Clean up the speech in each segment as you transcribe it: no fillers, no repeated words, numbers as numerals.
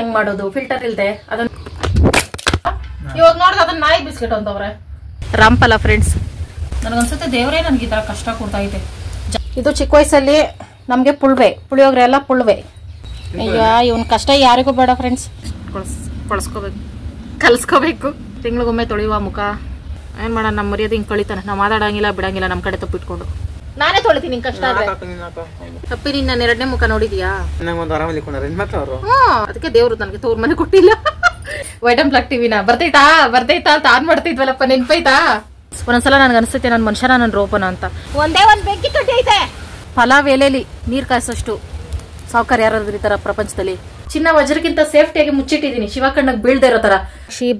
ಹೆಂಗ್ ಮಾಡೋದು ಫಿಲ್ಟರ್ ಇಲ್ದೆ ಅದನ್ನ ಇವಾಗ ನೋಡಿದ್ರೆ ಅದನ್ನ ನಾಯಿ ಬಿಸ್ಕೆಟ್ ಅಂತವ್ರೆ ರಾಮ್ಫಲ ಫ್ರೆಂಡ್ಸ್. ನನಗನ್ಸುತ್ತೆ ದೇವರೇ ನನ್ಗೆ ಈ ತರ ಕಷ್ಟ ಕೊಡ್ತಾ ಇದೆ. ಇದು ಚಿಕ್ಕ ವಯಸ್ಸಲ್ಲಿ ನಮ್ಗೆ ಪುಳಿಯೋಗ್ರೆ ಎಲ್ಲ ಪುಳ್ವೆ. ಈಗ ಇವನ್ ಕಷ್ಟ ಯಾರಿಗೂ ಬೇಡ ಫ್ರೆಂಡ್ಸ್. ಕಲ್ಸ್ಕೋಬೇಕು ತಿಂಗಳಿಗೊಮ್ಮೆ ತೊಳೆಯುವ ಮುಖ. ಏನ್ ಮಾಡೋಣ, ನಮ್ಮ ಮರ್ಯಾದೆ ಹಿಂಗ್ ಕಳಿತಾನೆ. ನಾವು ಮಾತಾಡಂಗಿಲ್ಲ ಬಿಡಂಗಿಲ್ಲ, ನಮ್ ಕಡೆ ತಪ್ಪಿಟ್ಕೊಂಡು ನಾನೇ ತೊಳಿತೀನಿ. ನಿಂಗೆ ಕಷ್ಟ ತಪ್ಪಿ ನೀನ್ ನನ್ನ 2ನೇ ಮುಖ ನೋಡಿದ್ಯಾ? ಅದಕ್ಕೆ ದೇವ್ರು ನನಗೆ ತೋರ್ ಮನೆ ಕೊಟ್ಟಿಲ್ಲ. ವೈಟ್ ಅಂಡ್ ಬ್ಲಾಕ್ ಟಿವಿನ ಬರ್ತೈತಾ ಅಂತ ಆನ್ ಮಾಡ್ತಿದ್ವಲ್ಲಪ್ಪ, ನೆನ್ಪೈತಾ? ಒಂದೊಂದ್ಸಲ ನನ್ಗೆ ಅನ್ಸುತ್ತೆ ನನ್ ಮನುಷ್ಯನ ನನ್ ರೋಪನ ಅಂತ. ಒಂದೇ ಒಂದ್ ಬೆಂಕಿ ಕಟ್ಟಿ ಐತೆ ಪಲಾವ್ ಎಲೆಲಿ ನೀರ್ ಕಾಯಿಸೋಷ್ಟು ಸಾವುಕಾರ ಯಾರಾದ್ರೂ ಈ ತರ ಪ್ರಪಂಚದಲ್ಲಿ. ಚಿನ್ನ ವಜ್ರಕ್ಕಿಂತ ಸೇಫ್ಟಿಯಾಗಿ ಮುಚ್ಚಿಟ್ಟಿದೀನಿ, ಶಿವ ಕಣ್ಣಗ್ ಬೀಳ್ದೆ ಇರೋ ತರ.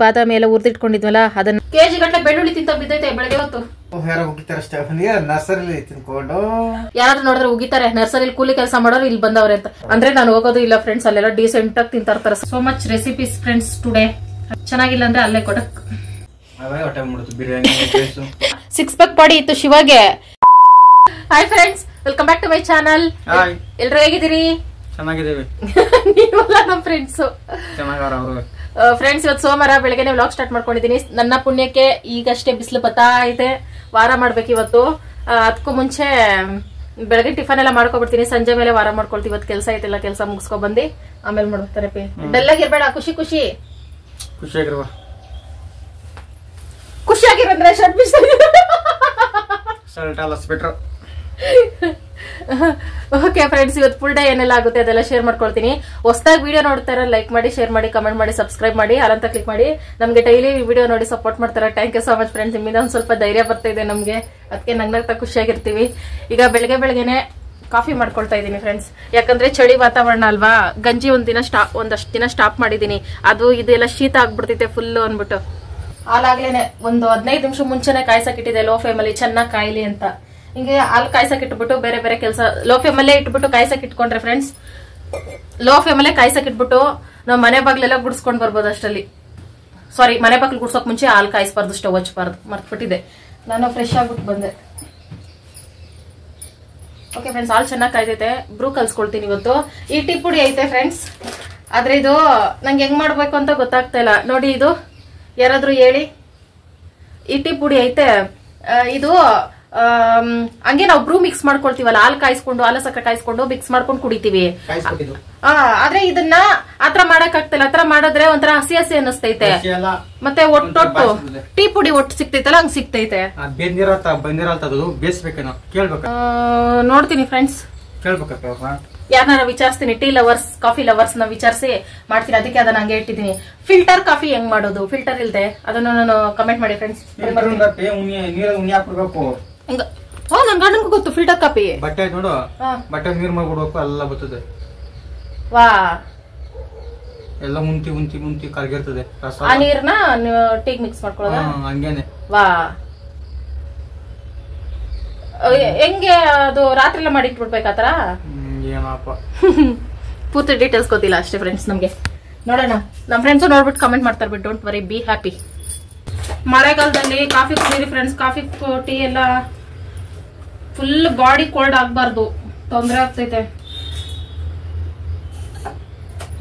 ಬಾದಾಮಿ ಎಲ್ಲ ಉರ್ದಿಟ್ಕೊಂಡಿದ್ವಲ್ಲ ಅದನ್ನ ಕೆಜಿ ಗಂಟೆ ಬೆಳ್ಳುಳ್ಳಿ ತಿಂತ ಬಿದ್ದೈತೆ ಬೆಳಗ್ಗೆ ಹೊತ್ತು. ಯಾರಾದ್ರೂ ನೋಡಿದ್ರೆ ಉಗಿತಾರೆ, ನರ್ಸರಿಲಿ ಕೂಲಿ ಕೆಲಸ ಮಾಡೋರು ಇಲ್ಲಿ ಬಂದವ್ರೆ ಅಂತ. ಅಂದ್ರೆ ನಾನು ಹೋಗೋದು ಇಲ್ಲ ಫ್ರೆಂಡ್ಸ್, ಅಲ್ಲೆಲ್ಲ ಡೀಸೆಂಟ್ ಆಗಿ ತಿಂತಾ ಇರ್ತಾರೆ. So much recipes friends today. ಚೆನ್ನಾಗಿಲ್ಲ ಅಂದ್ರೆ ಅಲ್ಲೇ ಕೊಡಕ್ 6 ಪ್ಯಾಕ್ ಬಾಡಿ ಇತ್ತು ಶಿವಾಗೆ. Hi friends, welcome back to my channel. ಎಲ್ರು ಹೇಗಿದ್ದೀರಿ? ಚೆನ್ನಾಗಿದ್ದೀವಿ. ನೀವಲ್ಲ ನಮ್ ಫ್ರೆಂಡ್ಸ್. ಫ್ರೆಂಡ್ಸ್ ಇವತ್ತು ಸೋಮವಾರ ಬೆಳಗ್ಗೆ ವ್ಲಾಗ್ ಸ್ಟಾರ್ಟ್ ಮಾಡ್ಕೊಂಡಿದೀನಿ. ನನ್ನ ಪುಣ್ಯಕ್ಕೆ ಈಗಷ್ಟೇ ಬಿಸಿಲು ಬತ್ತಾ ಐತೆ. ವಾರ ಮಾಡ್ಬೇಕು ಇವತ್ತು. ಅದಕ್ಕೂ ಮುಂಚೆ ಬೆಳಗ್ಗೆ ಟಿಫನ್ ಎಲ್ಲ ಮಾಡ್ಕೊಬಿಡ್ತೀನಿ, ಸಂಜೆ ಮೇಲೆ ವಾರ ಮಾಡ್ಕೊಳ್ತೀವಿ. ಇವತ್ತು ಕೆಲಸ ಐತೆಲ್ಲ, ಕೆಲಸ ಮುಗಿಸ್ಕೊ ಬಂದಿ ಆಮೇಲೆ ಮಾಡ್ತಾರೆ. ಡಲ್ಲಾಗಿರ್ಬೇಡ, ಖುಷಿಯಾಗಿರಂದ್ರೆ ಶರ್ಟ್ ಬಿಟ್ಟು. ಓಕೆ ಫ್ರೆಂಡ್ಸ್, ಇವತ್ತು ಫುಲ್ ಡೇ ಏನೆಲ್ಲ ಆಗುತ್ತೆ ಅದೆಲ್ಲ ಶೇರ್ ಮಾಡ್ಕೊಳ್ತೀನಿ. ಹೊಸದಾಗಿ ವಿಡಿಯೋ ನೋಡ್ತಾರ ಲೈಕ್ ಮಾಡಿ, ಶೇರ್ ಮಾಡಿ, ಕಮೆಂಟ್ ಮಾಡಿ, ಸಬ್ಸ್ಕ್ರೈಬ್ ಮಾಡಿ, ಅಲ್ಲಂತ ಕ್ಲಿಕ್ ಮಾಡಿ. ನಮ್ಗೆ ಡೈಲಿ ವಿಡಿಯೋ ನೋಡಿ ಸಪೋರ್ಟ್ ಮಾಡ್ತಾರೆ. Thank you so much friends. ನಿಮ್ಮಿಂದ ಒಂದ್ ಸ್ವಲ್ಪ ಧೈರ್ಯ ಬರ್ತಾ ಇದೆ ನಮ್ಗೆ, ಅದಕ್ಕೆ ನಗ್ನಗ್ತಾ ಖುಷಿಯಾಗಿರ್ತೀವಿ. ಈಗ ಬೆಳಗ್ಗೆ ಕಾಫಿ ಮಾಡ್ಕೊಳ್ತಾ ಇದೀನಿ ಫ್ರೆಂಡ್ಸ್. ಯಾಕಂದ್ರೆ ಚಳಿ ವಾತಾವರಣ ಅಲ್ವಾ. ಗಂಜಿ ಒಂದಷ್ಟು ದಿನ ಸ್ಟಾಪ್ ಮಾಡಿದೀನಿ. ಅದು ಇದೆಲ್ಲ ಶೀತ ಆಗ್ಬಿಡ್ತೈತೆ ಫುಲ್ ಅನ್ಬಿಟ್ಟು. ಹಾಲಾಗ್ಲೇನೆ ಒಂದು 15 ನಿಮಿಷ ಮುಂಚೆನೆ ಕಾಯ್ಸಕ್ಕಿಟ್ಟಿದೆ, ಲೋ ಫ್ಲೇಮಲ್ಲಿ ಚೆನ್ನಾಗಿ ಕಾಯ್ಲಿ ಅಂತ. ಹಿಂಗೆ ಹಾಲು ಕಾಯ್ಸಕ್ ಇಟ್ಬಿಟ್ಟು ಬೇರೆ ಕೆಲಸ ಲೋ ಫ್ಲೇಮಲ್ಲೇ ಇಟ್ಬಿಟ್ಟು ಕಾಯ್ಸಕ್ ಇಟ್ಕೊಂಡ್ರೆ ಫ್ರೆಂಡ್ಸ್, ಲೋ ಫ್ಲೇಮಲ್ಲೇ ಕಾಯ್ಸಕ್ ಇಟ್ಬಿಟ್ಟು ನಾವು ಮನೆ ಬಾಗ್ಲೆಲ್ಲ ಗುಡ್ಸ್ಕೊಂಡ್ ಬರ್ಬೋದು ಅಷ್ಟರಲ್ಲಿ. ಸಾರಿ, ಮನೆ ಬಾಗ್ಲು ಗುಡ್ಸೋಕ್ ಮುಂಚೆ ಹಾಲು ಕಾಯಿಸ್ಬಾರ್ದು, ಸ್ಟವ್ ಹಚ್ಬಾರ್ದು, ಮರ್ತ್ಬಿಟ್ಟಿದೆ. ನಾನು ಫ್ರೆಶ್ ಆಗ್ಬಿಟ್ಟು ಬಂದೆ. ಓಕೆ ಫ್ರೆಂಡ್ಸ್, ಹಾಲು ಚೆನ್ನಾಗಿ ಕಾಯ್ತೈತೆ. ಬ್ರೂ ಕಲ್ಸ್ಕೊಳ್ತೀನಿ ಇವತ್ತು. ಈ ಟೀ ಪುಡಿ ಐತೆ ಫ್ರೆಂಡ್ಸ್, ಆದ್ರೆ ಇದು ನಂಗೆ ಹೆಂಗ್ ಮಾಡ್ಬೇಕು ಅಂತ ಗೊತ್ತಾಗ್ತಾ ಇಲ್ಲ. ನೋಡಿ, ಇದು ಯಾರಾದ್ರೂ ಹೇಳಿ. ಈ ಟೀ ಪುಡಿ ಐತೆ, ಇದು ಹಂಗೆ ನಾವು ಬ್ರೂ ಮಿಕ್ಸ್ ಮಾಡ್ಕೊಳ್ತೀವಲ್ಲ, ಹಾಲು ಕಾಯಿಸ್ಕೊಂಡು, ಹಾಲು ಸಕ್ಕರೆ ಕಾಯಿಸ್ಕೊಂಡು ಮಿಕ್ಸ್ ಮಾಡ್ಕೊಂಡು ಕುಡಿತೀವಿ. ಆದ್ರೆ ಇದನ್ನ ಆತರ ಮಾಡಕ್ ಆಗ್ತಿಲ್ಲ. ಆತರ ಮಾಡಿದ್ರೆ ಒಂಥರ ಹಸಿ ಅನ್ನಿಸ್ತೈತೆ. ಮತ್ತೆ ಒಟ್ಟೊಟ್ಟು ಟೀ ಪುಡಿ ಒಟ್ಟು ಸಿಕ್ತೈತಲ್ಲ, ಹಂಗ್ ಸಿಕ್ತೈತೆ. ನೋಡ್ತೀನಿ ಫ್ರೆಂಡ್ಸ್, ಯಾರನ್ನಾರ ವಿಚಾರಿಸ್ತೀನಿ. ಟೀ ಲವರ್ಸ್, ಕಾಫಿ ಲವರ್ಸ್ ನ ವಿಚಾರಿಸಿ ಮಾಡ್ತೀನಿ. ಅದಕ್ಕೆ ಅದನ್ನ ಹಂಗೆ ಇಟ್ಟಿದ್ದೀನಿ. ಫಿಲ್ಟರ್ ಕಾಫಿ ಹೆಂಗ್ ಮಾಡೋದು ಫಿಲ್ಟರ್ ಇಲ್ದೆ ಅದನ್ನು ನಾನು ಕಮೆಂಟ್ ಮಾಡಿ ಫ್ರೆಂಡ್ಸ್. ನನ್ ಗಂಡನ್ಗೂ ಗೊತ್ತು ಫಿಲ್ಟರ್ ಕಾಫಿ. ಬಟ್ಟೆ ನೋಡು, ಬಟ್ಟೆ ನೀರ್ ಮಾಡ್ಬಿಡ್ಬೇಕು, ಎಲ್ಲ ಬರ್ತದೆ. ವಾ, ಎಲ್ಲ ಮುಂತಿ ಕರ್ಗಿರ್ತದೆ. ಆ ನೀರ್ನ ಟೀಗ್ ಮಿಕ್ಸ್ ಮಾಡ್ಕೊಳ್ಳೋದ? ಹಂಗೇನೆ. ವಾ, ಹೆಂಗೆ ಅದು ರಾತ್ರಿ ಎಲ್ಲ ಮಾಡಿ ಇಟ್ಬಿಡ್ಬೇಕಾತರ? ಏನಪ್ಪ ಪೂರ್ತಿ ಡೀಟೇಲ್ಸ್ ಗೊತ್ತಿಲ್ಲ ಅಷ್ಟೇ ಫ್ರೆಂಡ್ಸ್ ನಮ್ಗೆ. ನೋಡೋಣ, ನಮ್ ಫ್ರೆಂಡ್ಸ್ ನೋಡ್ಬಿಟ್ಟು ಕಮೆಂಟ್ ಮಾಡ್ತಾರೆ. ಬಿಟ್ಟು ಡೋಂಟ್ ವರಿ, ಬಿ ಹ್ಯಾಪಿ. ಮಳೆಗಾಲದಲ್ಲಿ ಕಾಫಿ ಕುಡೀರಿ ಫ್ರೆಂಡ್ಸ್. ಕಾಫಿ ಟೀ ಎಲ್ಲ ಫುಲ್ ಬಾಡಿ ಕೋಲ್ಡ್ ಆಗ್ಬಾರ್ದು, ತೊಂದರೆ ಆಗ್ತೈತೆ.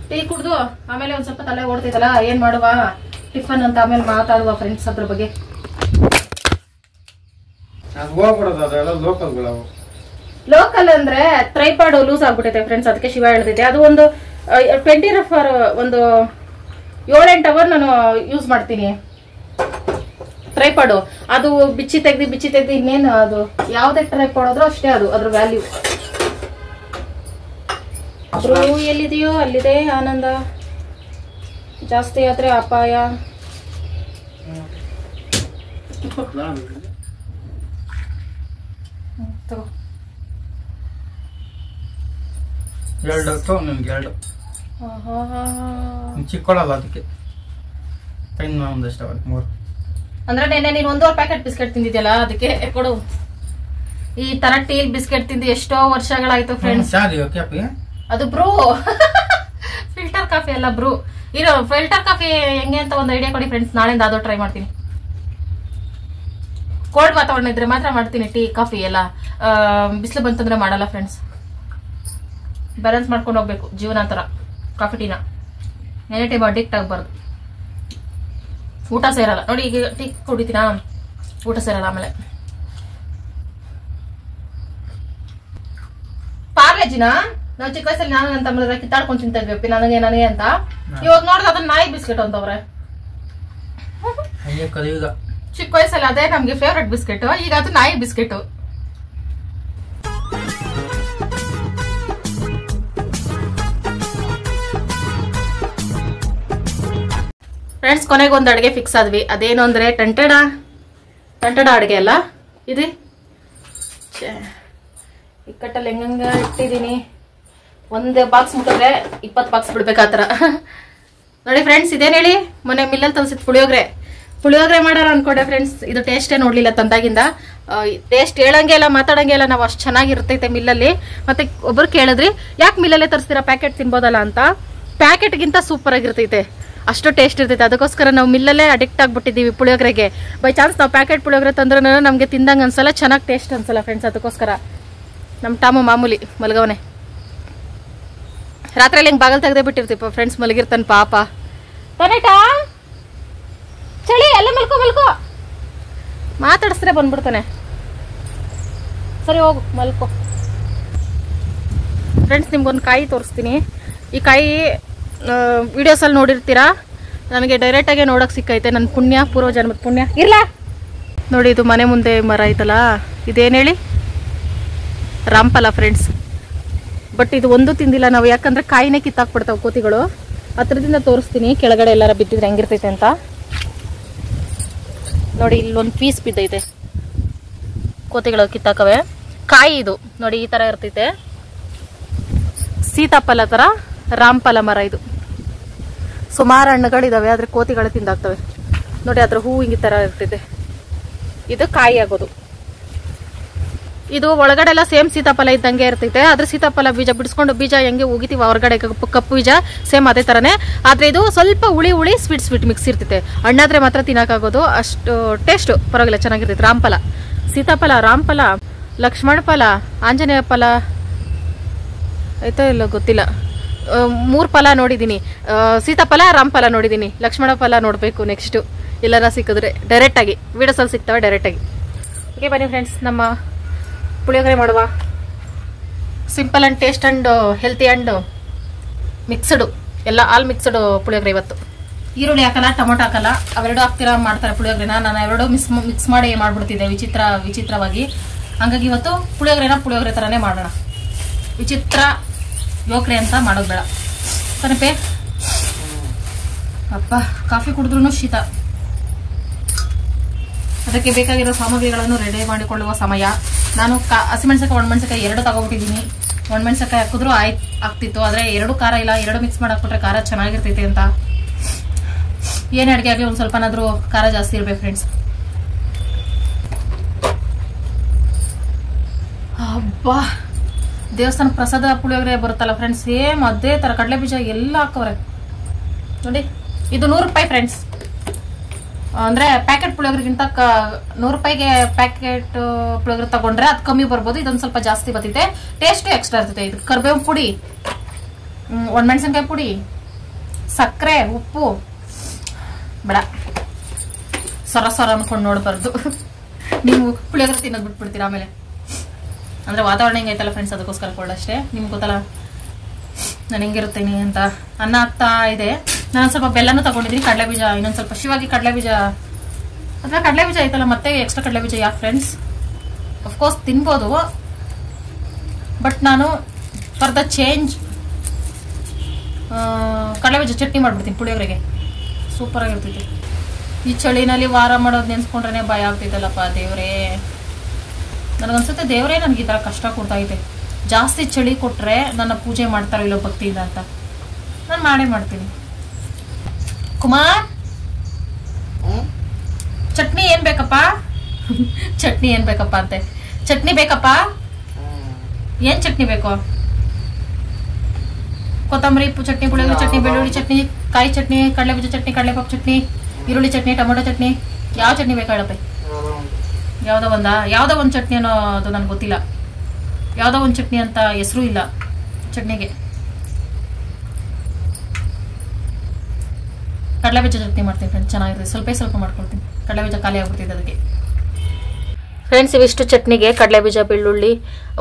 ಟೀ ಕುಡ್ದು ಆಮೇಲೆ ಒಂದ್ ಸ್ವಲ್ಪ ತಲೆ ಓಡ್ತೈತಲ್ಲ, ಏನ್ ಮಾಡುವ ಟಿಫನ್ ಅಂತ ಆಮೇಲೆ ಮಾತಾಡುವ ಫ್ರೆಂಡ್ಸ್ ಅದ್ರ ಬಗ್ಗೆ. ಲೋಕಲ್ ಅಂದ್ರೆ ಟ್ರೈಪಾಡ್ ಲೂಸ್ ಆಗ್ಬಿಟ್ಟೈತೆ ಫ್ರೆಂಡ್ಸ್, ಅದಕ್ಕೆ ಶಿವ ಹೇಳ್ತೈತೆ. ಅದು ಒಂದು 7-8 ಅವರ್ ನಾನು ಯೂಸ್ ಮಾಡ್ತೀನಿ ಟ್ರೈಪಾಡು. ಅದು ಬಿಚ್ಚಿ ತೆಗ್ದು ಇನ್ನೇನು ಅದು ಯಾವ್ದೇ ಟ್ರೈಪಾಡ್ ಆದ್ರೂ ಅಷ್ಟೇ, ಅದು ಅದ್ರ ವ್ಯಾಲ್ಯೂ. ಎಲ್ಲಿದೆಯೋ ಅಲ್ಲಿದೆ ಆನಂದ, ಜಾಸ್ತಿ ಆದ್ರೆ ಅಪಾಯ. ಚಿಕ್ಕೊಳಲ್ಲ, ಅದಕ್ಕೆ ಒಂದಷ್ಟು ಅಂದ್ರೆ ನೆನ್ನೆ ನೀನ್ 1.5 ಪ್ಯಾಕೆಟ್ ಬಿಸ್ಕೆಟ್ ತಿಂದಿದ್ಯಲ್ಲ, ಅದಕ್ಕೆ ಕೊಡು. ಈ ತರ ಟೀಲ್ ಬಿಸ್ಕೆಟ್ ತಿಂದು ಎಷ್ಟೋ ವರ್ಷಗಳಾಯ್ತು ಫ್ರೆಂಡ್ಸ್. ಅದು ಬ್ರೂ ಫಿಲ್ಟರ್ ಕಾಫಿ ಅಲ್ಲ, ಬ್ರೂ. ಇದು ಫಿಲ್ಟರ್ ಕಾಫಿ ಹೆಂಗೆ ಅಂತ ಒಂದು ಐಡಿಯಾ ಕೊಡಿ ಫ್ರೆಂಡ್ಸ್. ನಾಳೆಯಿಂದ ಅದು ಟ್ರೈ ಮಾಡ್ತೀನಿ. ಕೋಲ್ಡ್ ವಾತಾವರಣ ಇದ್ರೆ ಮಾತ್ರ ಮಾಡ್ತೀನಿ ಟೀ ಕಾಫಿ ಎಲ್ಲ. ಬಿಸಿಲು ಬಂತಂದ್ರೆ ಮಾಡಲ್ಲ ಫ್ರೆಂಡ್ಸ್. ಬ್ಯಾಲೆನ್ಸ್ ಮಾಡ್ಕೊಂಡು ಹೋಗ್ಬೇಕು ಜೀವನ ತರ ಕಾಫಿ ಟೀನ. ಎನಿ ಟೈಮ್ ಅಡಿಕ್ಟ್ ಆಗಬಾರ್ದು. ಊಟ ಸೇರಲ್ಲ ನೋಡಿ, ಈಗ ಟೀ ಕುಡಿತೀನಾ, ಊಟ ಸೇರಲ್ಲ. ಆಮೇಲೆ ಪಾರ್ಲೆಜಿನ ನಾವು ಚಿಕ್ಕ ವಯಸ್ಸಲ್ಲಿ ನಾನು ನನ್ನ ತಮ್ಮ ಕಿತ್ತಾಡ್ಕೊಂಡು ತಿಂತಾ ಇದ್ವಿ ನನಗೆ ಅಂತ. ಇವಾಗ ನೋಡಿದ್ರೆ ಅದನ್ನ ನಾಯಿ ಬಿಸ್ಕೆಟ್ ಅಂತವ್ರೆ. ಚಿಕ್ಕ ವಯಸ್ಸಲ್ಲಿ ಅದೇ ನಮ್ಗೆ ಫೇವ್ರೆಟ್ ಬಿಸ್ಕೆಟ್, ಈಗ ಅದು ನಾಯಿ ಬಿಸ್ಕೆಟ್. ಫ್ರೆಂಡ್ಸ್, ಕೊನೆಗೆ ಒಂದು ಅಡುಗೆ ಫಿಕ್ಸ್ ಆದ್ವಿ. ಅದೇನು ಅಂದ್ರೆ ಟಂಟಡ ಅಡುಗೆ ಅಲ್ಲ ಇದು. ಇಕ್ಕಟ್ಟಲ್ಲಿ ಹೆಂಗಂಗ ಇಟ್ಟಿದ್ದೀನಿ. ಒಂದೇ ಬಾಕ್ಸ್ ಮುಟ್ಟಿದ್ರೆ 20 ಬಾಕ್ಸ್ ಬಿಡ್ಬೇಕಾತರ ನೋಡಿ ಫ್ರೆಂಡ್ಸ್. ಇದೇನು ಹೇಳಿ ಮೊನ್ನೆ ಮಿಲ್ಲಲ್ಲಿ ತರಿಸಿದ್ ಪುಳಿಯೋಗರೆ ಮಾಡಾರ ಅನ್ಕೊಂಡೆ ಫ್ರೆಂಡ್ಸ್. ಇದು ಟೇಸ್ಟೇ ನೋಡ್ಲಿಲ್ಲ ತಂದಾಗಿಂದ. ಟೇಸ್ಟ್ ಹೇಳಂಗೆ ಇಲ್ಲ, ಮಾತಾಡಂಗೆ ಇಲ್ಲ. ನಾವು ಅಷ್ಟು ಚೆನ್ನಾಗಿರ್ತೈತೆ ಮಿಲ್ಲಲ್ಲಿ. ಮತ್ತೆ ಒಬ್ರು ಕೇಳಿದ್ರಿ ಯಾಕೆ ಮಿಲ್ಲಲ್ಲೇ ತರಿಸ್ತೀರಾ, ಪ್ಯಾಕೆಟ್ ತಿನ್ಬೋದಲ್ಲ ಅಂತ. ಪ್ಯಾಕೆಟ್ಗಿಂತ ಸೂಪರ್ ಆಗಿರ್ತೈತೆ, ಅಷ್ಟು ಟೇಸ್ಟ್ ಇರ್ತೈತೆ. ಅದಕ್ಕೋಸ್ಕರ ನಾವು ಮಿಲ್ಲಲ್ಲೇ ಅಡಿಕ್ಟ್ ಆಗಿಬಿಟ್ಟಿದ್ದೀವಿ ಪುಳಿಯೋಗರೆಗೆ. ಬೈ ಚಾನ್ಸ್ ನಾವು ಪ್ಯಾಕೆಟ್ ಪುಳಿಯೋಗರೆ ತಂದ್ರೆ ನಮಗೆ ತಿಂದಂಗೆ ಅನ್ಸಲ್ಲ, ಚೆನ್ನಾಗಿ ಟೇಸ್ಟ್ ಅನ್ಸಲ್ಲ ಫ್ರೆಂಡ್ಸ್. ಅದಕ್ಕೋಸ್ಕರ ನಮ್ಮ ಟಾಮು ಮಾಮೂಲಿ ಮಲಗವನೆ. ರಾತ್ರಿಯಲ್ಲಿ ಹಿಂಗೆ ಬಾಗಲ್ ತೆಗೆದೇ ಬಿಟ್ಟಿರ್ತೀವಿ ಫ್ರೆಂಡ್ಸ್, ಮಲಗಿರ್ತಾನೆ ಪಾಪ. ತಾನೇಟಾ ಚಳಿ ಎಲ್ಲ ಮಲ್ಕೋ ಮಾತಾಡಿಸ್ರೆ ಬಂದ್ಬಿಡ್ತಾನೆ. ಸರಿ ಹೋಗು ಮಲ್ಕೋ. ಫ್ರೆಂಡ್ಸ್, ನಿಮ್ಗೊಂದು ಕಾಯಿ ತೋರಿಸ್ತೀನಿ. ಈ ಕಾಯಿ ವಿಡಿಯೋಸಲ್ಲಿ ನೋಡಿರ್ತೀರಾ, ನನಗೆ ಡೈರೆಕ್ಟಾಗೆ ನೋಡೋಕೆ ಸಿಕ್ಕೈತೆ. ನನ್ನ ಪುಣ್ಯ, ಪೂರ್ವ ಜನ್ಮದ ಪುಣ್ಯ ಇರಲ್ಲ. ನೋಡಿ, ಇದು ಮನೆ ಮುಂದೆ ಮರ ಐತಲ್ಲ, ಇದೇನು ಹೇಳಿ ರಾಂಫಲ ಫ್ರೆಂಡ್ಸ್. ಬಟ್ ಇದು ಒಂದು ತಿಂದಿಲ್ಲ ನಾವು, ಯಾಕಂದ್ರೆ ಕಾಯಿನೇ ಕಿತ್ತಾಕ್ಬಿಡ್ತಾವೆ ಕೋತಿಗಳು. ಹತ್ರದಿಂದ ತೋರಿಸ್ತೀನಿ ಕೆಳಗಡೆ ಎಲ್ಲಾರ ಬಿದ್ದಿದ್ರೆ ಹೆಂಗಿರ್ತೈತೆ ಅಂತ. ನೋಡಿ, ಇಲ್ಲೊಂದು ಪೀಸ್ ಬಿದ್ದೈತೆ, ಕೋತಿಗಳು ಕಿತ್ತಾಕವೆ. ಕಾಯಿ ಇದು ನೋಡಿ ಈ ಥರ ಇರ್ತೈತೆ, ಸೀತಾಫಲ ಥರ ರಾಂಫಲ ಮರ ಇದು. ಸುಮಾರು ಹಣ್ಣುಗಳಿದಾವೆ, ಆದರೆ ಕೋತಿಗಳು ತಿಂದಾಕ್ತವೆ. ನೋಡಿ ಅದ್ರ ಹೂ ಹಿಂಗೆ ಥರ ಇರ್ತೈತೆ. ಇದು ಕಾಯಿ ಆಗೋದು. ಇದು ಒಳಗಡೆ ಎಲ್ಲ ಸೇಮ್ ಸೀತಾಫಲ ಇದ್ದಂಗೆ ಇರ್ತೈತೆ. ಆದ್ರೆ ಸೀತಾಫಲ ಬೀಜ ಬಿಡಿಸ್ಕೊಂಡು ಬೀಜ ಹೆಂಗೆ ಹೋಗಿತೀವಿ ಹೊರಗಡೆ ಕಪ್ಪು ಬೀಜ ಸೇಮ್ ಅದೇ ಥರನೇ. ಆದರೆ ಇದು ಸ್ವಲ್ಪ ಹುಳಿ ಸ್ವೀಟ್ ಮಿಕ್ಸ್ ಇರ್ತೈತೆ. ಹಣ್ಣಾದ್ರೆ ಮಾತ್ರ ತಿನ್ನೋಕ್ಕಾಗೋದು, ಅಷ್ಟು ಟೇಸ್ಟು ಪರವಾಗಿಲ್ಲ, ಚೆನ್ನಾಗಿರ್ತೈತೆ. ರಾಂಫಲ, ಸೀತಾಫಲ, ರಾಂಫಲ, ಲಕ್ಷ್ಮಣ ಫಲ, ಆಂಜನೇಯ ಫಲ ಆಯ್ತೋ ಇಲ್ಲ ಗೊತ್ತಿಲ್ಲ. 3 ಫಲ ನೋಡಿದ್ದೀನಿ. ಸೀತಾಫಲ, ರಾಂಫಲ ನೋಡಿದ್ದೀನಿ. ಲಕ್ಷ್ಮಣ ಫಲ ನೋಡಬೇಕು ನೆಕ್ಸ್ಟು, ಎಲ್ಲಾರ ಸಿಕ್ಕಿದ್ರೆ ಡೈರೆಕ್ಟಾಗಿ ವಿಡಿಯೋಸಲ್ಲಿ ಸಿಗ್ತವೆ ಡೈರೆಕ್ಟಾಗಿ. ಓಕೆ ಬನ್ನಿ ಫ್ರೆಂಡ್ಸ್, ನಮ್ಮ ಪುಳಿಯೋಗರೆ ಮಾಡುವ. Simple and taste and healthy and mixed, ಎಲ್ಲ ಆಲ್ ಮಿಕ್ಸ್ಡ್ ಪುಳಿಯೋಗರೆ ಇವತ್ತು. ಈರುಳ್ಳಿ ಹಾಕಲ್ಲ, ಟೊಮೊಟೊ ಹಾಕಲ್ಲ, ಅವೆರಡು ಹಾಕ್ತಿರ ಮಾಡ್ತಾರೆ ಪುಳಿಯೋಗರೆನ. ನಾನು ಅವೆರಡು ಮಿಕ್ಸ್ ಮಾಡಿ ಮಾಡ್ಬಿಡ್ತಿದ್ದೆ ವಿಚಿತ್ರವಾಗಿ. ಹಂಗಾಗಿ ಇವತ್ತು ಪುಳಿಯೋಗರೆ ಥರನೇ ಮಾಡೋಣ. ವಿಚಿತ್ರ ಯೋಕ್ರೆ ಅಂತ ಮಾಡೋದು ಬೇಡ. ಕನಪೆ ಅಪ್ಪ, ಕಾಫಿ ಕುಡಿದ್ರೂ ಶೀತ. ಅದಕ್ಕೆ ಬೇಕಾಗಿರೋ ಸಾಮಗ್ರಿಗಳನ್ನು ರೆಡಿ ಮಾಡಿಕೊಳ್ಳುವ ಸಮಯ. ನಾನು ಹಸಿಮೆಣಸಕಾಯಿ, ಒಣಮೆಣಸಕಾಯಿ 2 ತಗೊಬಿಟ್ಟಿದ್ದೀನಿ. ಒಣಮೆಣಸಕಾಯಿ ಹಾಕಿದ್ರು ಆಗ್ತಿತ್ತು, ಆದರೆ 2 ಖಾರ ಇಲ್ಲ. 2 ಮಿಕ್ಸ್ ಮಾಡಿ ಹಾಕ್ಬಿಟ್ರೆ ಖಾರ ಚೆನ್ನಾಗಿರ್ತೈತೆ ಅಂತ. ಏನೇ ಅಡುಗೆ ಆಗಲಿ ಒಂದು ಸ್ವಲ್ಪನಾದ್ರೂ ಖಾರ ಜಾಸ್ತಿ ಇರ್ಬೇಕು ಫ್ರೆಂಡ್ಸ್. ಅಬ್ಬಾ, ದೇವಸ್ಥಾನ ಪ್ರಸಾದ ಪುಳಿಯೋಗರೆ ಬರುತ್ತಲ್ಲ ಫ್ರೆಂಡ್ಸ್, ಸೇಮ್ ಅದೇ ಥರ ಕಡಲೆ ಬೀಜ ಎಲ್ಲ ಹಾಕವ್ರೆ ನೋಡಿ. ಇದು 100 ರೂಪಾಯಿ ಫ್ರೆಂಡ್ಸ್. ಅಂದರೆ ಪ್ಯಾಕೆಟ್ ಪುಳಿಯೋಗರೆಗಿಂತ 100 ರೂಪಾಯಿಗೆ ಪ್ಯಾಕೆಟ್ ಪುಳಿಯೋಗರೆ ತಗೊಂಡ್ರೆ ಅದು ಕಮ್ಮಿ ಬರ್ಬೋದು. ಇದೊಂದು ಸ್ವಲ್ಪ ಜಾಸ್ತಿ ಬರ್ತೈತೆ, ಟೇಸ್ಟು ಎಕ್ಸ್ಟ್ರಾ ಇರ್ತೈತೆ. ಇದು ಕರಿಬೇವು ಪುಡಿ, ಒಣಮೆಣಸಿನ್ಕಾಯಿ ಪುಡಿ, ಸಕ್ಕರೆ, ಉಪ್ಪು ಬೇಡ, ಸೊರ ಅನ್ಕೊಂಡು ನೋಡಬಾರ್ದು. ನೀವು ಪುಳಿಯೋಗರೆ ತಿನ್ನೋದು ಬಿಟ್ಬಿಡ್ತೀರಾ ಆಮೇಲೆ. ಅಂದರೆ ವಾತಾವರಣ ಹಿಂಗೈತಲ್ಲ ಫ್ರೆಂಡ್ಸ್, ಅದಕ್ಕೋಸ್ಕರ ಕೊಡಷ್ಟೇ. ನಿಮ್ಗೆ ಗೊತ್ತಲ್ಲ ನಾನು ಹೆಂಗಿರುತ್ತೇನೆ ಅಂತ. ಅನ್ನ ಆಗ್ತಾ ಇದೆ. ನಾನು ಸ್ವಲ್ಪ ಬೆಲ್ಲನೂ ತಗೊಂಡಿದ್ದೀನಿ, ಕಡಲೆಬೀಜ ಇನ್ನೊಂದು ಸ್ವಲ್ಪ ಶಿವಾಗಿ ಕಡಲೆಬೀಜ ಅಥವಾ ಕಡಲೆಬೀಜ ಐತಲ್ಲ, ಮತ್ತೆ ಎಕ್ಸ್ಟ್ರಾ ಕಡಲೆಬೀಜ ಯಾಕೆ ಫ್ರೆಂಡ್ಸ್? ಅಫ್ಕೋರ್ಸ್ ತಿನ್ಬೋದು, ಬಟ್ ನಾನು ಫಾರ್ ದ ಚೇಂಜ್ ಕಡಲೆಬೀಜ ಚಟ್ನಿ ಮಾಡ್ಬಿಡ್ತೀನಿ ಪುಳಿಯೋಗರೆಗೆ. ಸೂಪರ್ ಆಗಿರ್ತೈತಿ. ಈ ಚಳಿನಲ್ಲಿ ವಾರ ಮಾಡೋದು ನೆನ್ಸ್ಕೊಂಡ್ರೆ ಭಯ ಆಗ್ತೈತಲ್ಲಪ್ಪ ದೇವ್ರೇ. ನನಗನ್ಸುತ್ತೆ ದೇವರೇ ನನಗೆ ಈ ಥರ ಕಷ್ಟ ಕೊಡ್ತಾ ಇದೆ. ಜಾಸ್ತಿ ಚಳಿ ಕೊಟ್ಟರೆ ನನ್ನ ಪೂಜೆ ಮಾಡ್ತಾರೋ ಇಲ್ಲೋ ಭಕ್ತಿಯಿಂದ ಅಂತ ನಾನು ಮಾಡ್ತೀನಿ. ಕುಮಾರ್, ಚಟ್ನಿ ಏನ್ ಬೇಕಪ್ಪ? ಚಟ್ನಿ ಏನ್ ಬೇಕಪ್ಪ ಅಂತೆ. ಚಟ್ನಿ ಬೇಕಪ್ಪ? ಏನ್ ಚಟ್ನಿ ಬೇಕು? ಕೊತ್ತಂಬರಿ ಚಟ್ನಿ, ಪುಳಿಯೋಗರೆ ಚಟ್ನಿ, ಬೆಳ್ಳುಳ್ಳಿ ಚಟ್ನಿ, ಕಾಯಿ ಚಟ್ನಿ, ಕಡಲೆಬೀಜ ಚಟ್ನಿ, ಕಡಲೆಪಪ್ಪು ಚಟ್ನಿ, ಈರುಳ್ಳಿ ಚಟ್ನಿ, ಟೊಮೊಟೊ ಚಟ್ನಿ, ಯಾವ ಚಟ್ನಿ ಬೇಕು ಹೇಳಪ್ಪ? ಯಾವುದೋ ಒಂದು ಚಟ್ನಿ ಅನ್ನೋ ಅದು ನನಗೆ ಗೊತ್ತಿಲ್ಲ. ಯಾವುದೋ ಒಂದು ಚಟ್ನಿ ಅಂತ ಹೆಸರು ಇಲ್ಲ ಚಟ್ನಿಗೆ. ಕಡಲೆಬೀಜ ಚಟ್ನಿ ಮಾಡ್ತೀನಿ ಫ್ರೆಂಡ್ಸ್, ಚೆನ್ನಾಗಿರುತ್ತೆ. ಸ್ವಲ್ಪ ಮಾಡ್ಕೊಳ್ತೀನಿ, ಕಡಲೆಬೀಜ ಖಾಲಿ ಆಗ್ಬಿಡ್ತಿದೆ ಅದಕ್ಕೆ. ಫ್ರೆಂಡ್ಸ್ ಇವಿಷ್ಟು ಚಟ್ನಿಗೆ ಕಡಲೆಬೀಜ, ಬೆಳ್ಳುಳ್ಳಿ,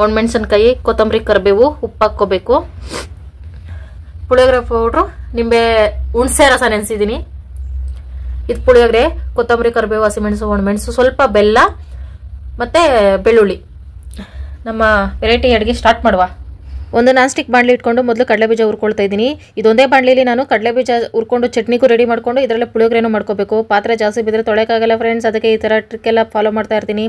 ಒಣಮೆಣಸಿನಕಾಯಿ, ಕೊತ್ತಂಬರಿ, ಕರಿಬೇವು, ಉಪ್ಪು ಹಾಕ್ಕೋಬೇಕು. ಪುಳಿಯೋಗರೆ ಪೌಡ್ರು, ನಿಂಬೆ ಹುಣಸೆ ರಸ ನೆನೆಸಿದ್ದೀನಿ. ಇದು ಪುಳಿಯೋಗರೆ, ಕೊತ್ತಂಬರಿ, ಕರಿಬೇವು, ಹಸಿಮೆಣಸು, ಒಣಮೆಣಸು, ಸ್ವಲ್ಪ ಬೆಲ್ಲ ಮತ್ತು ಬೆಳ್ಳುಳ್ಳಿ. ನಮ್ಮ ವೆರೈಟಿ ಅಡುಗೆ ಸ್ಟಾರ್ಟ್ ಮಾಡುವ. ಒಂದು ನಾನ್ ಸ್ಟಿಕ್ ಬಾಣಲಿ ಇಟ್ಕೊಂಡು ಮೊದಲು ಕಡಲೆಬೀಜ ಹುರ್ಕೊಳ್ತಾ ಇದ್ದೀನಿ. ಇದೊಂದೇ ಬಾಣಲಿಲಿ ನಾನು ಕಡಲೆಬೀಜ ಹುರ್ಕೊಂಡು ಚಟ್ನಿಗೂ ರೆಡಿ ಮಾಡ್ಕೊಂಡು ಇದರಲ್ಲೇ ಪುಳಿಯೋಗರೆನೂ ಮಾಡ್ಕೋಬೇಕು. ಪಾತ್ರೆ ಜಾಸ್ತಿ ಬಿದ್ದರೆ ತೊಳೆಯೋಕ್ಕಾಗಲ್ಲ ಫ್ರೆಂಡ್ಸ್, ಅದಕ್ಕೆ ಈ ಥರ ಟ್ರಿಕ್ಕೆಲ್ಲ ಫಾಲೋ ಮಾಡ್ತಾ ಇರ್ತೀನಿ.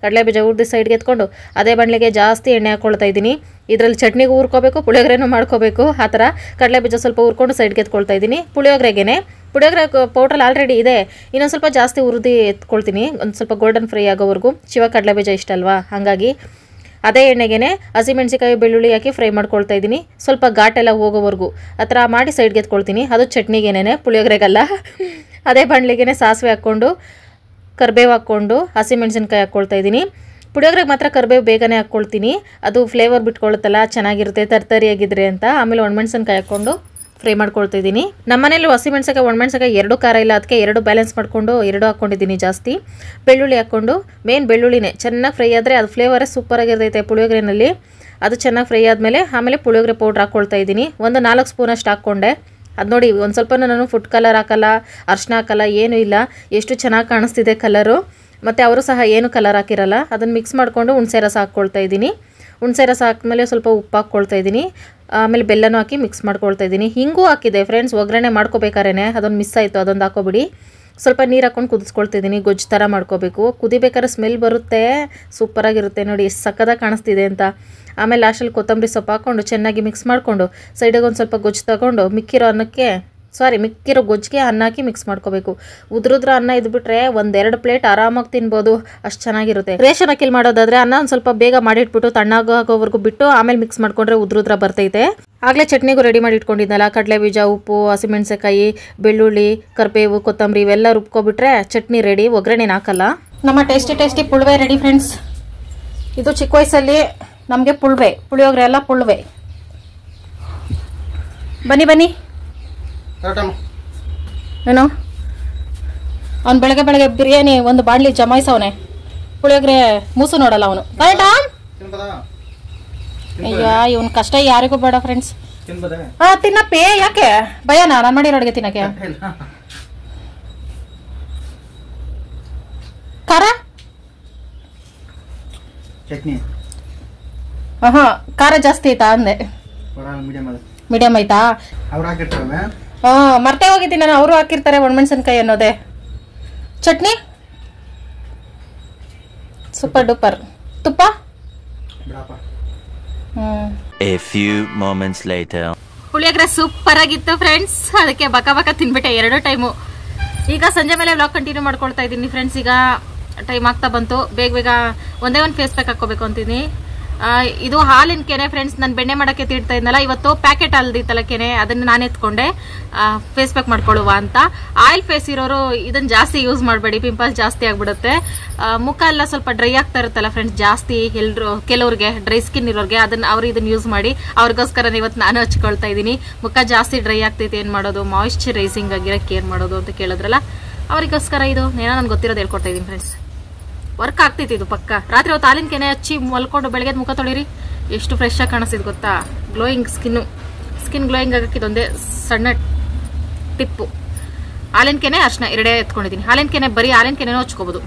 ಕಡಲೆಬೀಜ ಹುರಿದು ಸೈಡ್ಗೆ ಎತ್ಕೊಂಡು ಅದೇ ಬಾಣಲಿಗೆ ಜಾಸ್ತಿ ಎಣ್ಣೆ ಹಾಕ್ಕೊಳ್ತಾ ಇದ್ದೀನಿ. ಇದರಲ್ಲಿ ಚಟ್ನಿಗೂ ಹುರ್ಕೋಬೇಕು, ಪುಳಿಯೋಗರೆನೂ ಮಾಡ್ಕೋಬೇಕು. ಆ ಥರ ಕಡಲೆಬೀಜ ಸ್ವಲ್ಪ ಹುರ್ಕೊಂಡು ಸೈಡ್ಗೆ ಎತ್ಕೊಳ್ತಾ ಇದ್ದೀನಿ. ಪುಳಿಯೋಗರೆ ಪೌಡ್ರಲ್ಲಿ ಆಲ್ರೆಡಿ ಇದೆ, ಇನ್ನೊಂದು ಸ್ವಲ್ಪ ಜಾಸ್ತಿ ಹುರಿದು ಎತ್ಕೊಳ್ತೀನಿ, ಒಂದು ಸ್ವಲ್ಪ ಗೋಲ್ಡನ್ ಫ್ರೈ ಆಗೋವರೆಗೂ. ಶಿವ ಕಡಲೆಬೀಜ ಇಷ್ಟ ಅಲ್ವಾ, ಹಾಗಾಗಿ ಅದೇ ಎಣ್ಣೆಗೆ ಹಸಿಮೆಣಸಿಕಾಯಿ, ಬೆಳ್ಳುಳ್ಳಿ ಹಾಕಿ ಫ್ರೈ ಮಾಡ್ಕೊಳ್ತಾ ಇದ್ದೀನಿ. ಸ್ವಲ್ಪ ಘಾಟೆಲ್ಲ ಹೋಗೋವರೆಗೂ ಆ ಥರ ಮಾಡಿ ಸೈಡ್ಗೆ ಎತ್ಕೊಳ್ತೀನಿ. ಅದು ಚಟ್ನಿಗೇನೆ, ಪುಳಿಯೋಗರೆಗಲ್ಲ. ಅದೇ ಬಾಣಲಿಗೆ ಸಾಸಿವೆ ಹಾಕ್ಕೊಂಡು ಕರಿಬೇವು ಹಾಕ್ಕೊಂಡು ಹಸಿಮೆಣಸಿನ್ಕಾಯಿ ಹಾಕ್ಕೊಳ್ತಾ ಇದ್ದೀನಿ. ಪುಳಿಯೋಗರೆಗೆ ಮಾತ್ರ ಕರಿಬೇವು ಬೇಗನೆ ಹಾಕ್ಕೊಳ್ತೀನಿ, ಅದು ಫ್ಲೇವರ್ ಬಿಟ್ಕೊಳುತ್ತಲ್ಲ, ಚೆನ್ನಾಗಿರುತ್ತೆ ತರ್ತರಿಯಾಗಿದ್ರೆ ಅಂತ. ಆಮೇಲೆ ಒಣಮೆಣಸಿನ್ಕಾಯಿ ಹಾಕ್ಕೊಂಡು ಫ್ರೈ ಮಾಡ್ಕೊಳ್ತಾ ಇದ್ದೀನಿ. ನಮ್ಮನೇಲಿ ಹಸಿಮೆಣಸಿಕಾಯಿ, ಒಣಮೆಣಸಿಕಾಯಿ ಎರಡು ಖಾರ ಇಲ್ಲ, ಅದಕ್ಕೆ ಎರಡು ಬ್ಯಾಲೆನ್ಸ್ ಮಾಡಿಕೊಂಡು ಎರಡು ಹಾಕ್ಕೊಂಡಿದ್ದೀನಿ ಜಾಸ್ತಿ. ಬೆಳ್ಳುಳ್ಳಿ ಹಾಕ್ಕೊಂಡು, ಮೇನ್ ಬೆಳ್ಳುಳ್ಳಿನೇ ಚೆನ್ನಾಗಿ ಫ್ರೈ ಆದರೆ ಅದು ಫ್ಲೇವರೇ ಸೂಪರಾಗಿರ್ತೈತೆ ಪುಳಿಯೋಗರೆನಲ್ಲಿ. ಅದು ಚೆನ್ನಾಗಿ ಫ್ರೈ ಆದಮೇಲೆ ಆಮೇಲೆ ಪುಳಿಯೋಗರೆ ಪೌಡ್ರ್ ಹಾಕ್ಕೊಳ್ತಾ ಇದ್ದೀನಿ. ಒಂದು 4 ಸ್ಪೂನಷ್ಟು ಹಾಕ್ಕೊಂಡೆ. ಅದು ನೋಡಿ, ಒಂದು ಸ್ವಲ್ಪ ನಾನು ಫುಡ್ ಕಲರ್ ಹಾಕಲ್ಲ, ಅರ್ಶಿನ ಹಾಕಲ್ಲ, ಏನೂ ಇಲ್ಲ. ಎಷ್ಟು ಚೆನ್ನಾಗಿ ಕಾಣಿಸ್ತಿದೆ ಕಲರು. ಮತ್ತು ಅವರು ಸಹ ಏನು ಕಲರ್ ಹಾಕಿರಲ್ಲ. ಅದನ್ನು ಮಿಕ್ಸ್ ಮಾಡಿಕೊಂಡು ಹುಣಸೆ ರಸ ಹಾಕ್ಕೊಳ್ತಾ ಇದ್ದೀನಿ. ಹುಣಸೆ ರಸ ಹಾಕಿದ್ಮೇಲೆ ಸ್ವಲ್ಪ ಉಪ್ಪು ಹಾಕ್ಕೊಳ್ತಾ ಇದ್ದೀನಿ. ಆಮೇಲೆ ಬೆಲ್ಲನೂ ಹಾಕಿ ಮಿಕ್ಸ್ ಮಾಡ್ಕೊಳ್ತಾ ಇದ್ದೀನಿ. ಹಿಂಗೂ ಹಾಕಿದೆ ಫ್ರೆಂಡ್ಸ್, ಒಗ್ಗರಣೆ ಮಾಡ್ಕೋಬೇಕಾದ್ರೆ ಅದೊಂದು ಮಿಸ್ ಆಯಿತು, ಅದೊಂದು ಹಾಕೋಬಿಡಿ. ಸ್ವಲ್ಪ ನೀರು ಹಾಕ್ಕೊಂಡು ಕುದಿಸ್ಕೊಳ್ತಾ ಇದ್ದೀನಿ, ಗೊಜ್ಜು ಥರ ಮಾಡ್ಕೋಬೇಕು. ಕುದಿಬೇಕಾದ್ರೆ ಸ್ಮೆಲ್ ಬರುತ್ತೆ, ಸೂಪರಾಗಿರುತ್ತೆ ನೋಡಿ, ಎಷ್ಟು ಸಕ್ಕದಾಗಿ ಕಾಣಿಸ್ತಿದೆ ಅಂತ. ಆಮೇಲೆ ಲಾಸ್ಟಲ್ಲಿ ಕೊತ್ತಂಬರಿ ಸೊಪ್ಪು ಹಾಕ್ಕೊಂಡು ಚೆನ್ನಾಗಿ ಮಿಕ್ಸ್ ಮಾಡಿಕೊಂಡು ಸೈಡಿಗೆ ಒಂದು ಸ್ವಲ್ಪ ಗೊಜ್ಜು ತಗೊಂಡು ಮಿಕ್ಕಿರೋ ಗೊಜ್ಜಿಗೆ ಅನ್ನ ಹಾಕಿ ಮಿಕ್ಸ್ ಮಾಡ್ಕೋಬೇಕು. ಉದ್ರುದ್ರ ಅನ್ನ ಇದ್ಬಿಟ್ರೆ 1-2 ಪ್ಲೇಟ್ ಆರಾಮಾಗಿ ತಿನ್ಬೋದು, ಅಷ್ಟು ಚೆನ್ನಾಗಿರುತ್ತೆ. ರೇಷನ್ ಅಕ್ಕಿಲಿ ಮಾಡೋದಾದ್ರೆ ಅನ್ನ ಒಂದು ಸ್ವಲ್ಪ ಬೇಗ ಮಾಡಿಟ್ಬಿಟ್ಟು ತಣ್ಣಾಗೋವರೆಗೂ ಬಿಟ್ಟು ಆಮೇಲೆ ಮಿಕ್ಸ್ ಮಾಡ್ಕೊಂಡ್ರೆ ಉದ್ರುದ್ರ ಬರ್ತೈತೆ. ಆಗಲೇ ಚಟ್ನಿಗೂ ರೆಡಿ ಮಾಡಿ ಇಟ್ಕೊಂಡಿದ್ದಲ್ಲ, ಕಡಲೆಬೀಜ, ಉಪ್ಪು, ಹಸಿಮೆಣಸಿನಕಾಯಿ, ಬೆಳ್ಳುಳ್ಳಿ, ಕರಿಬೇವು, ಕೊತ್ತಂಬರಿ ಇವೆಲ್ಲ ರುಬ್ಕೊಬಿಟ್ರೆ ಚಟ್ನಿ ರೆಡಿ, ಒಗ್ಗರಣೆನ ಹಾಕಲ್ಲ. ನಮ್ಮ ಟೇಸ್ಟಿ ಪುಳ್ವೆ ರೆಡಿ ಫ್ರೆಂಡ್ಸ್. ಇದು ಚಿಕ್ಕ ವಯಸ್ಸಲ್ಲಿ ನಮಗೆ ಪುಳಿಯೋಗರೆ ಎಲ್ಲ ಪುಳ್ವೆ. ಬನ್ನಿ ಏನು ಅವ್ನು ಬೆಳಗ್ಗೆ ಬಿರಿಯಾನಿ ಒಂದು ಬಾಣ್ಲಿ ಜಮಾಯಿಸವನೆ, ಪುಳಿಯೋಗರೆ ಮೂಸು ನೋಡಲ್ಲ ಅವನು. ಕರೆಕ್ಟಾ? ಅಯ್ಯ, ಇವನ್ ಕಷ್ಟ ಯಾರಿಗೂ ಬೇಡ ಫ್ರೆಂಡ್ಸ್. ತಿನ್ನಪ್ಪೇ, ಯಾಕೆ ಭಯನಾ ನಾನು ಮಾಡಿರೋ ಅಡುಗೆ ತಿನ್ನಕ್ಕೆ? ಖಾರ ಚಟ್ನಿ ಖಾರ ಜಾಸ್ತಿ ಐತಾ ಅಂದೆ. ಮೀಡಿಯಂ ಐತಾ? ಮರ್ತೇ ಹೋಗಿದ್ದೀನಿ ನಾನು, ಅವರು ಹಾಕಿರ್ತಾರೆ ಒಣಮೆಣಸಿನಕಾಯಿ ಅನ್ನೋದೇ. Chutney super duper. ತುಪ್ಪ A few moments later. Puliyogare super ಆಗಿತ್ತು ಫ್ರೆಂಡ್ಸ್, ಅದಕ್ಕೆ ಬಕ ತಿನ್ಬಿಟ್ಟೆ 2 ಟೈಮು. ಈಗ ಸಂಜೆ ಮೇಲೆ ವ್ಲಾಗ್ ಕಂಟಿನ್ಯೂ ಮಾಡ್ಕೊಳ್ತಾ ಇದ್ದೀನಿ ಫ್ರೆಂಡ್ಸ್. ಈಗ ಟೈಮ್ ಆಗ್ತಾ ಬಂತು, ಬೇಗ ಒಂದೇ ಒಂದು ಫೇಸ್ ಪ್ಯಾಕ್ ಹಾಕೋಬೇಕು ಅಂತೀನಿ. ಇದು ಹಾಲಿನ ಕೆನೆ ಫ್ರೆಂಡ್ಸ್, ನಾನು ಬೆಣ್ಣೆ ಮಾಡೋಕ್ಕೆ ತಿಡ್ತಾ ಇದ್ನಲ್ಲ, ಇವತ್ತು ಪ್ಯಾಕೆಟ್ ಹಾಲ್ದಿತ್ತಲ್ಲ ಕೆನೆ, ಅದನ್ನು ನಾನು ಎತ್ಕೊಂಡೆ ಫೇಸ್ ಪ್ಯಾಕ್ ಮಾಡ್ಕೊಳ್ಳುವ ಅಂತ. ಆಯಿಲ್ ಫೇಸ್ ಇರೋರು ಇದನ್ನು ಜಾಸ್ತಿ ಯೂಸ್ ಮಾಡಬೇಡಿ, ಪಿಂಪಲ್ಸ್ ಜಾಸ್ತಿ ಆಗಿಬಿಡುತ್ತೆ. ಮುಖ ಎಲ್ಲ ಸ್ವಲ್ಪ ಡ್ರೈ ಆಗ್ತಾ ಇರುತ್ತಲ್ಲ ಫ್ರೆಂಡ್ಸ್, ಜಾಸ್ತಿ ಕೆಲವ್ರಿಗೆ ಡ್ರೈ ಸ್ಕಿನ್ ಇರೋರಿಗೆ ಅವ್ರು ಇದನ್ನು ಯೂಸ್ ಮಾಡಿ. ಅವ್ರಿಗೋಸ್ಕರ ಇವತ್ತು ನಾನು ಹಚ್ಕೊಳ್ತಾ ಇದ್ದೀನಿ. ಮುಖ ಜಾಸ್ತಿ ಡ್ರೈ ಆಗ್ತೈತೆ, ಏನು ಮಾಡೋದು, ಮಾಯಿಶ್ಚರೈಸಿಂಗ್ ಆಗಿರೋಕ್ಕೆ ಏನು ಮಾಡೋದು ಅಂತ ಕೇಳಿದ್ರಲ್ಲ, ಅವರಿಗೋಸ್ಕರ ಇದು ಏನೋ ನನಗೆ ಗೊತ್ತಿರೋದು ಹೇಳ್ಕೊಡ್ತಾ ಇದ್ದೀನಿ ಫ್ರೆಂಡ್ಸ್. ವರ್ಕ್ ಆಗ್ತೈತಿ ಇದು ಪಕ್ಕ. ರಾತ್ರಿ ಹೊತ್ತು ಹಾಲಿನ ಕೆನೆ ಹಚ್ಚಿ ಮಲ್ಕೊಂಡು ಬೆಳಗ್ಗೆ ಮುಖ ತೊಳಿರಿ, ಎಷ್ಟು ಫ್ರೆಶ್ ಆಗಿ ಕಾಣಿಸ್ತಿದ್ ಗೊತ್ತಾ. ಗ್ಲೋಯಿಂಗ್ ಸ್ಕಿನ್ ಗ್ಲೋಯಿಂಗ್ ಆಗಕ್ಕೆ ಇದೊಂದೇ ಸಣ್ಣ ಟಿಪ್ಪು. ಹಾಲಿನ ಕೆನೆ ಅರ್ಶಿನ 2 ಎತ್ಕೊಂಡಿದ್ದೀನಿ. ಹಾಲಿನ ಕೆನೆ ಬರೀ ಹಾಲಿನ ಕೆನೆನೂ ಹಚ್ಕೋಬೋದು.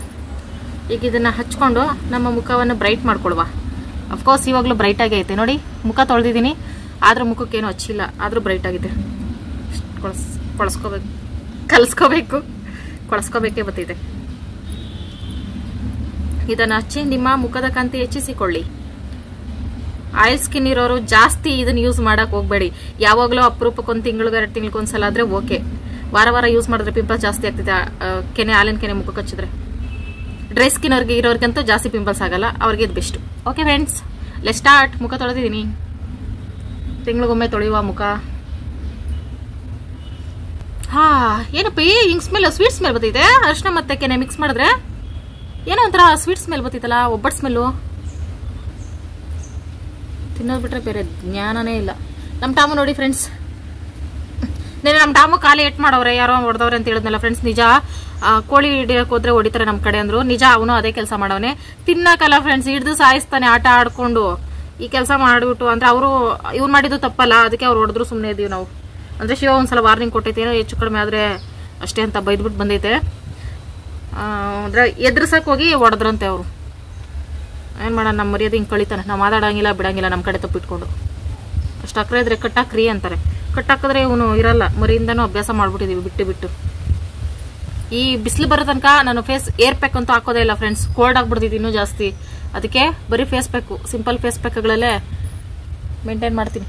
ಈಗ ಇದನ್ನು ಹಚ್ಕೊಂಡು ನಮ್ಮ ಮುಖವನ್ನು ಬ್ರೈಟ್ ಮಾಡ್ಕೊಳುವ. ಅಫ್ಕೋರ್ಸ್ ಇವಾಗಲೂ ಬ್ರೈಟ್ ಆಗೇ ಐತೆ ನೋಡಿ, ಮುಖ ತೊಳೆದಿದ್ದೀನಿ ಆದರೂ ಮುಖಕ್ಕೇನು ಹಚ್ಚಿಲ್ಲ, ಆದರೂ ಬ್ರೈಟ್ ಆಗಿದೆ. ಕೊಳಸ್ಕೋಬೇಕೇ ಬರ್ತೈತೆ. ಇದನ್ನು ಹಚ್ಚಿ ನಿಮ್ಮ ಮುಖದ ಕಾಂತಿ ಹೆಚ್ಚಿಸಿಕೊಳ್ಳಿ. ಆಯಿಲ್ ಸ್ಕಿನ್ ಇರೋರು ಜಾಸ್ತಿ ಇದನ್ನ ಯೂಸ್ ಮಾಡಕ್ ಹೋಗ್ಬೇಡಿ. ಯಾವಾಗಲೂ ಅಪರೂಪಕ್ಕೊಂದು ತಿಂಗಳಿಗೆ 2 ತಿಂಗಳಿಗೊಂದ್ಸಲ ಆದ್ರೆ ಓಕೆ. ವಾರ ಯೂಸ್ ಮಾಡಿದ್ರೆ ಪಿಂಪಲ್ಸ್ ಜಾಸ್ತಿ ಆಗ್ತಿದೆ. ಕೆನೆ ಹಾಲಿನ ಕೆನೆ ಮುಖಕ್ಕೆ ಹಚ್ಚಿದ್ರೆ. ಡ್ರೈ ಸ್ಕಿನ್ ಇರೋರ್ಗಂತೂ ಜಾಸ್ತಿ ಪಿಂಪಲ್ಸ್ ಆಗಲ್ಲ, ಅವ್ರಿಗೆ ಇದು best. Okay friends, let start. ಮುಖ ತೊಳೆದಿದ್ದೀನಿ, ತಿಂಗಳಿಗೊಮ್ಮೆ ತೊಳೆಯುವ ಮುಖ. ಏನಪ್ಪ ಹಿಂಗ್ ಸ್ಮೆಲ್, ಸ್ವೀಟ್ ಸ್ಮೆಲ್ ಬರ್ತೈತೆ. ಅರ್ಶಿನ ಮತ್ತೆ ಕೆನೆ ಮಿಕ್ಸ್ ಮಾಡಿದ್ರೆ ಏನೋ ಒಂಥರ ಸ್ವೀಟ್ ಸ್ಮೆಲ್ ಬರ್ತೈತಲ್ಲ, ಒಬ್ಬಟ್ಟು ಸ್ಮೆಲ್ಲು. ತಿನ್ನೋದು ಬಿಟ್ರೆ ಬೇರೆ ಜ್ಞಾನನೇ ಇಲ್ಲ. ನಮ್ಮ ಟಾಮು ನೋಡಿ ಫ್ರೆಂಡ್ಸ್, ನೆನೆ ನಮ್ಮ ಡಾಮು ಖಾಲಿ ಎಟ್ ಮಾಡವ್ರೆ, ಯಾರೋ ಹೊಡೆದವ್ರೆ ಅಂತ ಹೇಳಿದ್ನಲ್ಲ ಫ್ರೆಂಡ್ಸ್. ನಿಜ, ಕೋಳಿ ಹಿಡಿಯಕ್ ಹೋದ್ರೆ ಹೊಡಿತಾರೆ ನಮ್ ಕಡೆ ಅಂದ್ರು. ನಿಜ, ಅವನು ಅದೇ ಕೆಲಸ ಮಾಡವನೆ. ತಿನ್ನಕಲ್ಲ ಫ್ರೆಂಡ್ಸ್, ಹಿಡ್ದು ಸಾಯಿಸ್ತಾನೆ ಆಟ ಆಡ್ಕೊಂಡು. ಈ ಕೆಲಸ ಮಾಡ್ಬಿಟ್ಟು ಅಂದ್ರೆ ಅವರು ಇವ್ರು ಮಾಡಿದ್ದು ತಪ್ಪಲ್ಲ, ಅದಕ್ಕೆ ಅವ್ರು ಹೊಡೆದ್ರು ಸುಮ್ಮನೆ ಇದೀವಿ ನಾವು. ಅಂದ್ರೆ ಶಿವ ಒಂದ್ಸಲ ವಾರ್ನಿಂಗ್ ಕೊಟ್ಟೈತೆ, ಏನೋ ಹೆಚ್ಚು ಕಡಿಮೆ ಆದ್ರೆ ಅಷ್ಟೇ ಅಂತ ಬೈದ್ಬಿಟ್ಟು ಬಂದೈತೆ. ಅಂದ್ರೆ ಎದುರ್ಸಕ್ ಹೋಗಿ ಹೊಡೆದ್ರಂತೆ ಅವರು. ಏನ್ ಮಾಡೋಣ, ನಮ್ಮ ಮರ್ಯಾದೆ ಹಿಂಗೆ ಕಳಿತಾನೆ. ನಾವು ಮಾತಾಡಂಗಿಲ್ಲ ಬಿಡಂಗಿಲ್ಲ ನಮ್ಮ ಕಡೆ ತಪ್ಪಿಟ್ಕೊಂಡು. ಅಷ್ಟು ಅಕ್ರೆ ಇದ್ರೆ ಕಟ್ಟಾಕ್ರಿ ಅಂತಾರೆ. ಕಟ್ಟಾಕಿದ್ರೆ ಇವನು ಇರಲ್ಲ, ಮರಿಯಿಂದನೂ ಅಭ್ಯಾಸ ಮಾಡ್ಬಿಟ್ಟಿದೀವಿ ಬಿಟ್ಟು ಬಿಟ್ಟು. ಈ ಬಿಸಿಲು ಬರೋ ತನಕ ನಾನು ಫೇಸ್ ಏರ್ ಪ್ಯಾಕ್ ಅಂತೂ ಹಾಕೋದೇ ಇಲ್ಲ ಫ್ರೆಂಡ್ಸ್, ಕೋಲ್ಡ್ ಆಗ್ಬಿಡ್ತಿದ್ದು ಇನ್ನೂ ಜಾಸ್ತಿ. ಅದಕ್ಕೆ ಬರೀ ಫೇಸ್ ಪ್ಯಾಕು, ಸಿಂಪಲ್ ಫೇಸ್ ಪ್ಯಾಕ್ಗಳಲ್ಲೇ ಮೇಂಟೈನ್ ಮಾಡ್ತೀನಿ.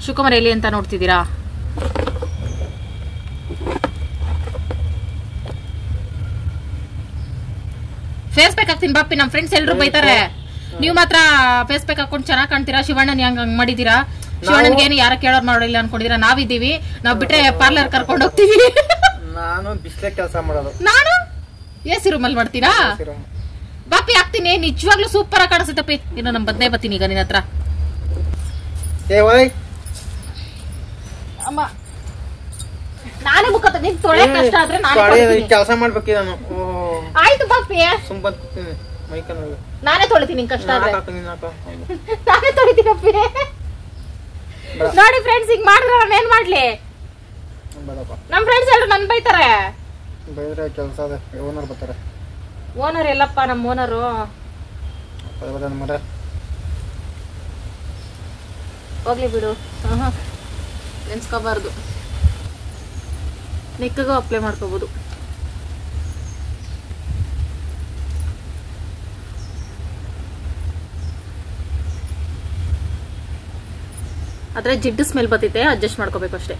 ಶಿವಕುಮಾರ್ ಎಲ್ಲಿ ಅಂತ ನೋಡ್ತಿದ್ದೀರಾ? ಫೇಸ್ ಪ್ಯಾಕ್ ಹಾಕ್ತೀನಿ ಬಾಪಿ. ನಮ್ಮ ಫ್ರೆಂಡ್ಸ್ ಎಲ್ಲರೂ ಬೈತಾರೆ, ನೀವು ಮಾತ್ರ ಫೇಸ್ ಪ್ಯಾಕ್ ಹಾಕೊಂಡು ಚೆನ್ನಾಗಿ ಕಾಣ್ತೀರಾ, ಶಿವಣ್ಣನ್ ಹಂಗ್ ಮಾಡಿದೀರಾ, ಶಿವಣ್ಣನ್ಗೆ ಏನು ಯಾರ ಕೇಳೋರ್ ಮಾಡಿಲ್ಲ ಅನ್ಕೊಂಡಿದೀರಾ. ನಾವಿದ್ದೀವಿ, ನಾವ್ ಬಿಟ್ರೆ ಪಾರ್ಲರ್ ಕರ್ಕೊಂಡು ಹೋಗ್ತೀವಿ. ನಾನು ಬಿಸ್ಲೆ ಕೆಲಸ ಮಾಡೋದು. ನಾನು ಎಸಿ ರೂಮಲ್ಲಿ ಮಾಡ್ತೀರಾ? ಬಾಪಿ ಹಾಕ್ತೀನಿ, ನಿಜವಾಗ್ಲೂ ಸೂಪರ್ ಆಗಿ ಕಾಣಿಸುತ್ತಪ್ಪಿ. ಇನ್ನು ನಮ್ ಬದ್ನೆ ಬರ್ತೀನಿ ಈಗ ನಿನ್ನ ಹತ್ರ. ಅಮ್ಮ ನಾನೇ ಮುಖ ನಿನ್ ತೊಳೆ ಕಷ್ಟ ಆದ್ರೆ ಕೆಲಸ ಮಾಡ್ಬೇಕು ನಾನು. ಆಯ್ತು ಬಾಪಿ, ನಾನೇ ತೊಳಿತೀನಿ ಕಷ್ಟ ಆದ್ರೆ. ನಾನೇ ತೊಳಿತೀನಪ್ಪಿ. ನೋಡಿ ಫ್ರೆಂಡ್ಸ್, ಹಿಂಗ್ ಮಾಡಿದ್ರೆ ನಾನು ಏನ್ ಮಾಡ್ಲಿ? ನಮ್ ಫ್ರೆಂಡ್ಸ್ ಎಲ್ಲರೂ ನನ್ ಬೈತಾರೆ. ಕೆಲಸ ಓನರ್ ಬರ್ತಾರೆ. ಓನರ್ ಎಲ್ಲಪ್ಪ? ನಮ್ಮ ಓನರು ಹೋಗ್ಲಿ ಬಿಡು, ನೆನ್ಸ್ಕೋಬಾರ್ದು. ನೆಕ್ಕಿಗೂ ಅಪ್ಲೈ ಮಾಡ್ಕೋಬಹುದು. ಆದ್ರೆ ಜಿಡ್ಡು ಸ್ಮೆಲ್ ಬರ್ತೈತೆ, ಅಡ್ಜಸ್ಟ್ ಮಾಡ್ಕೋಬೇಕು ಅಷ್ಟೇ.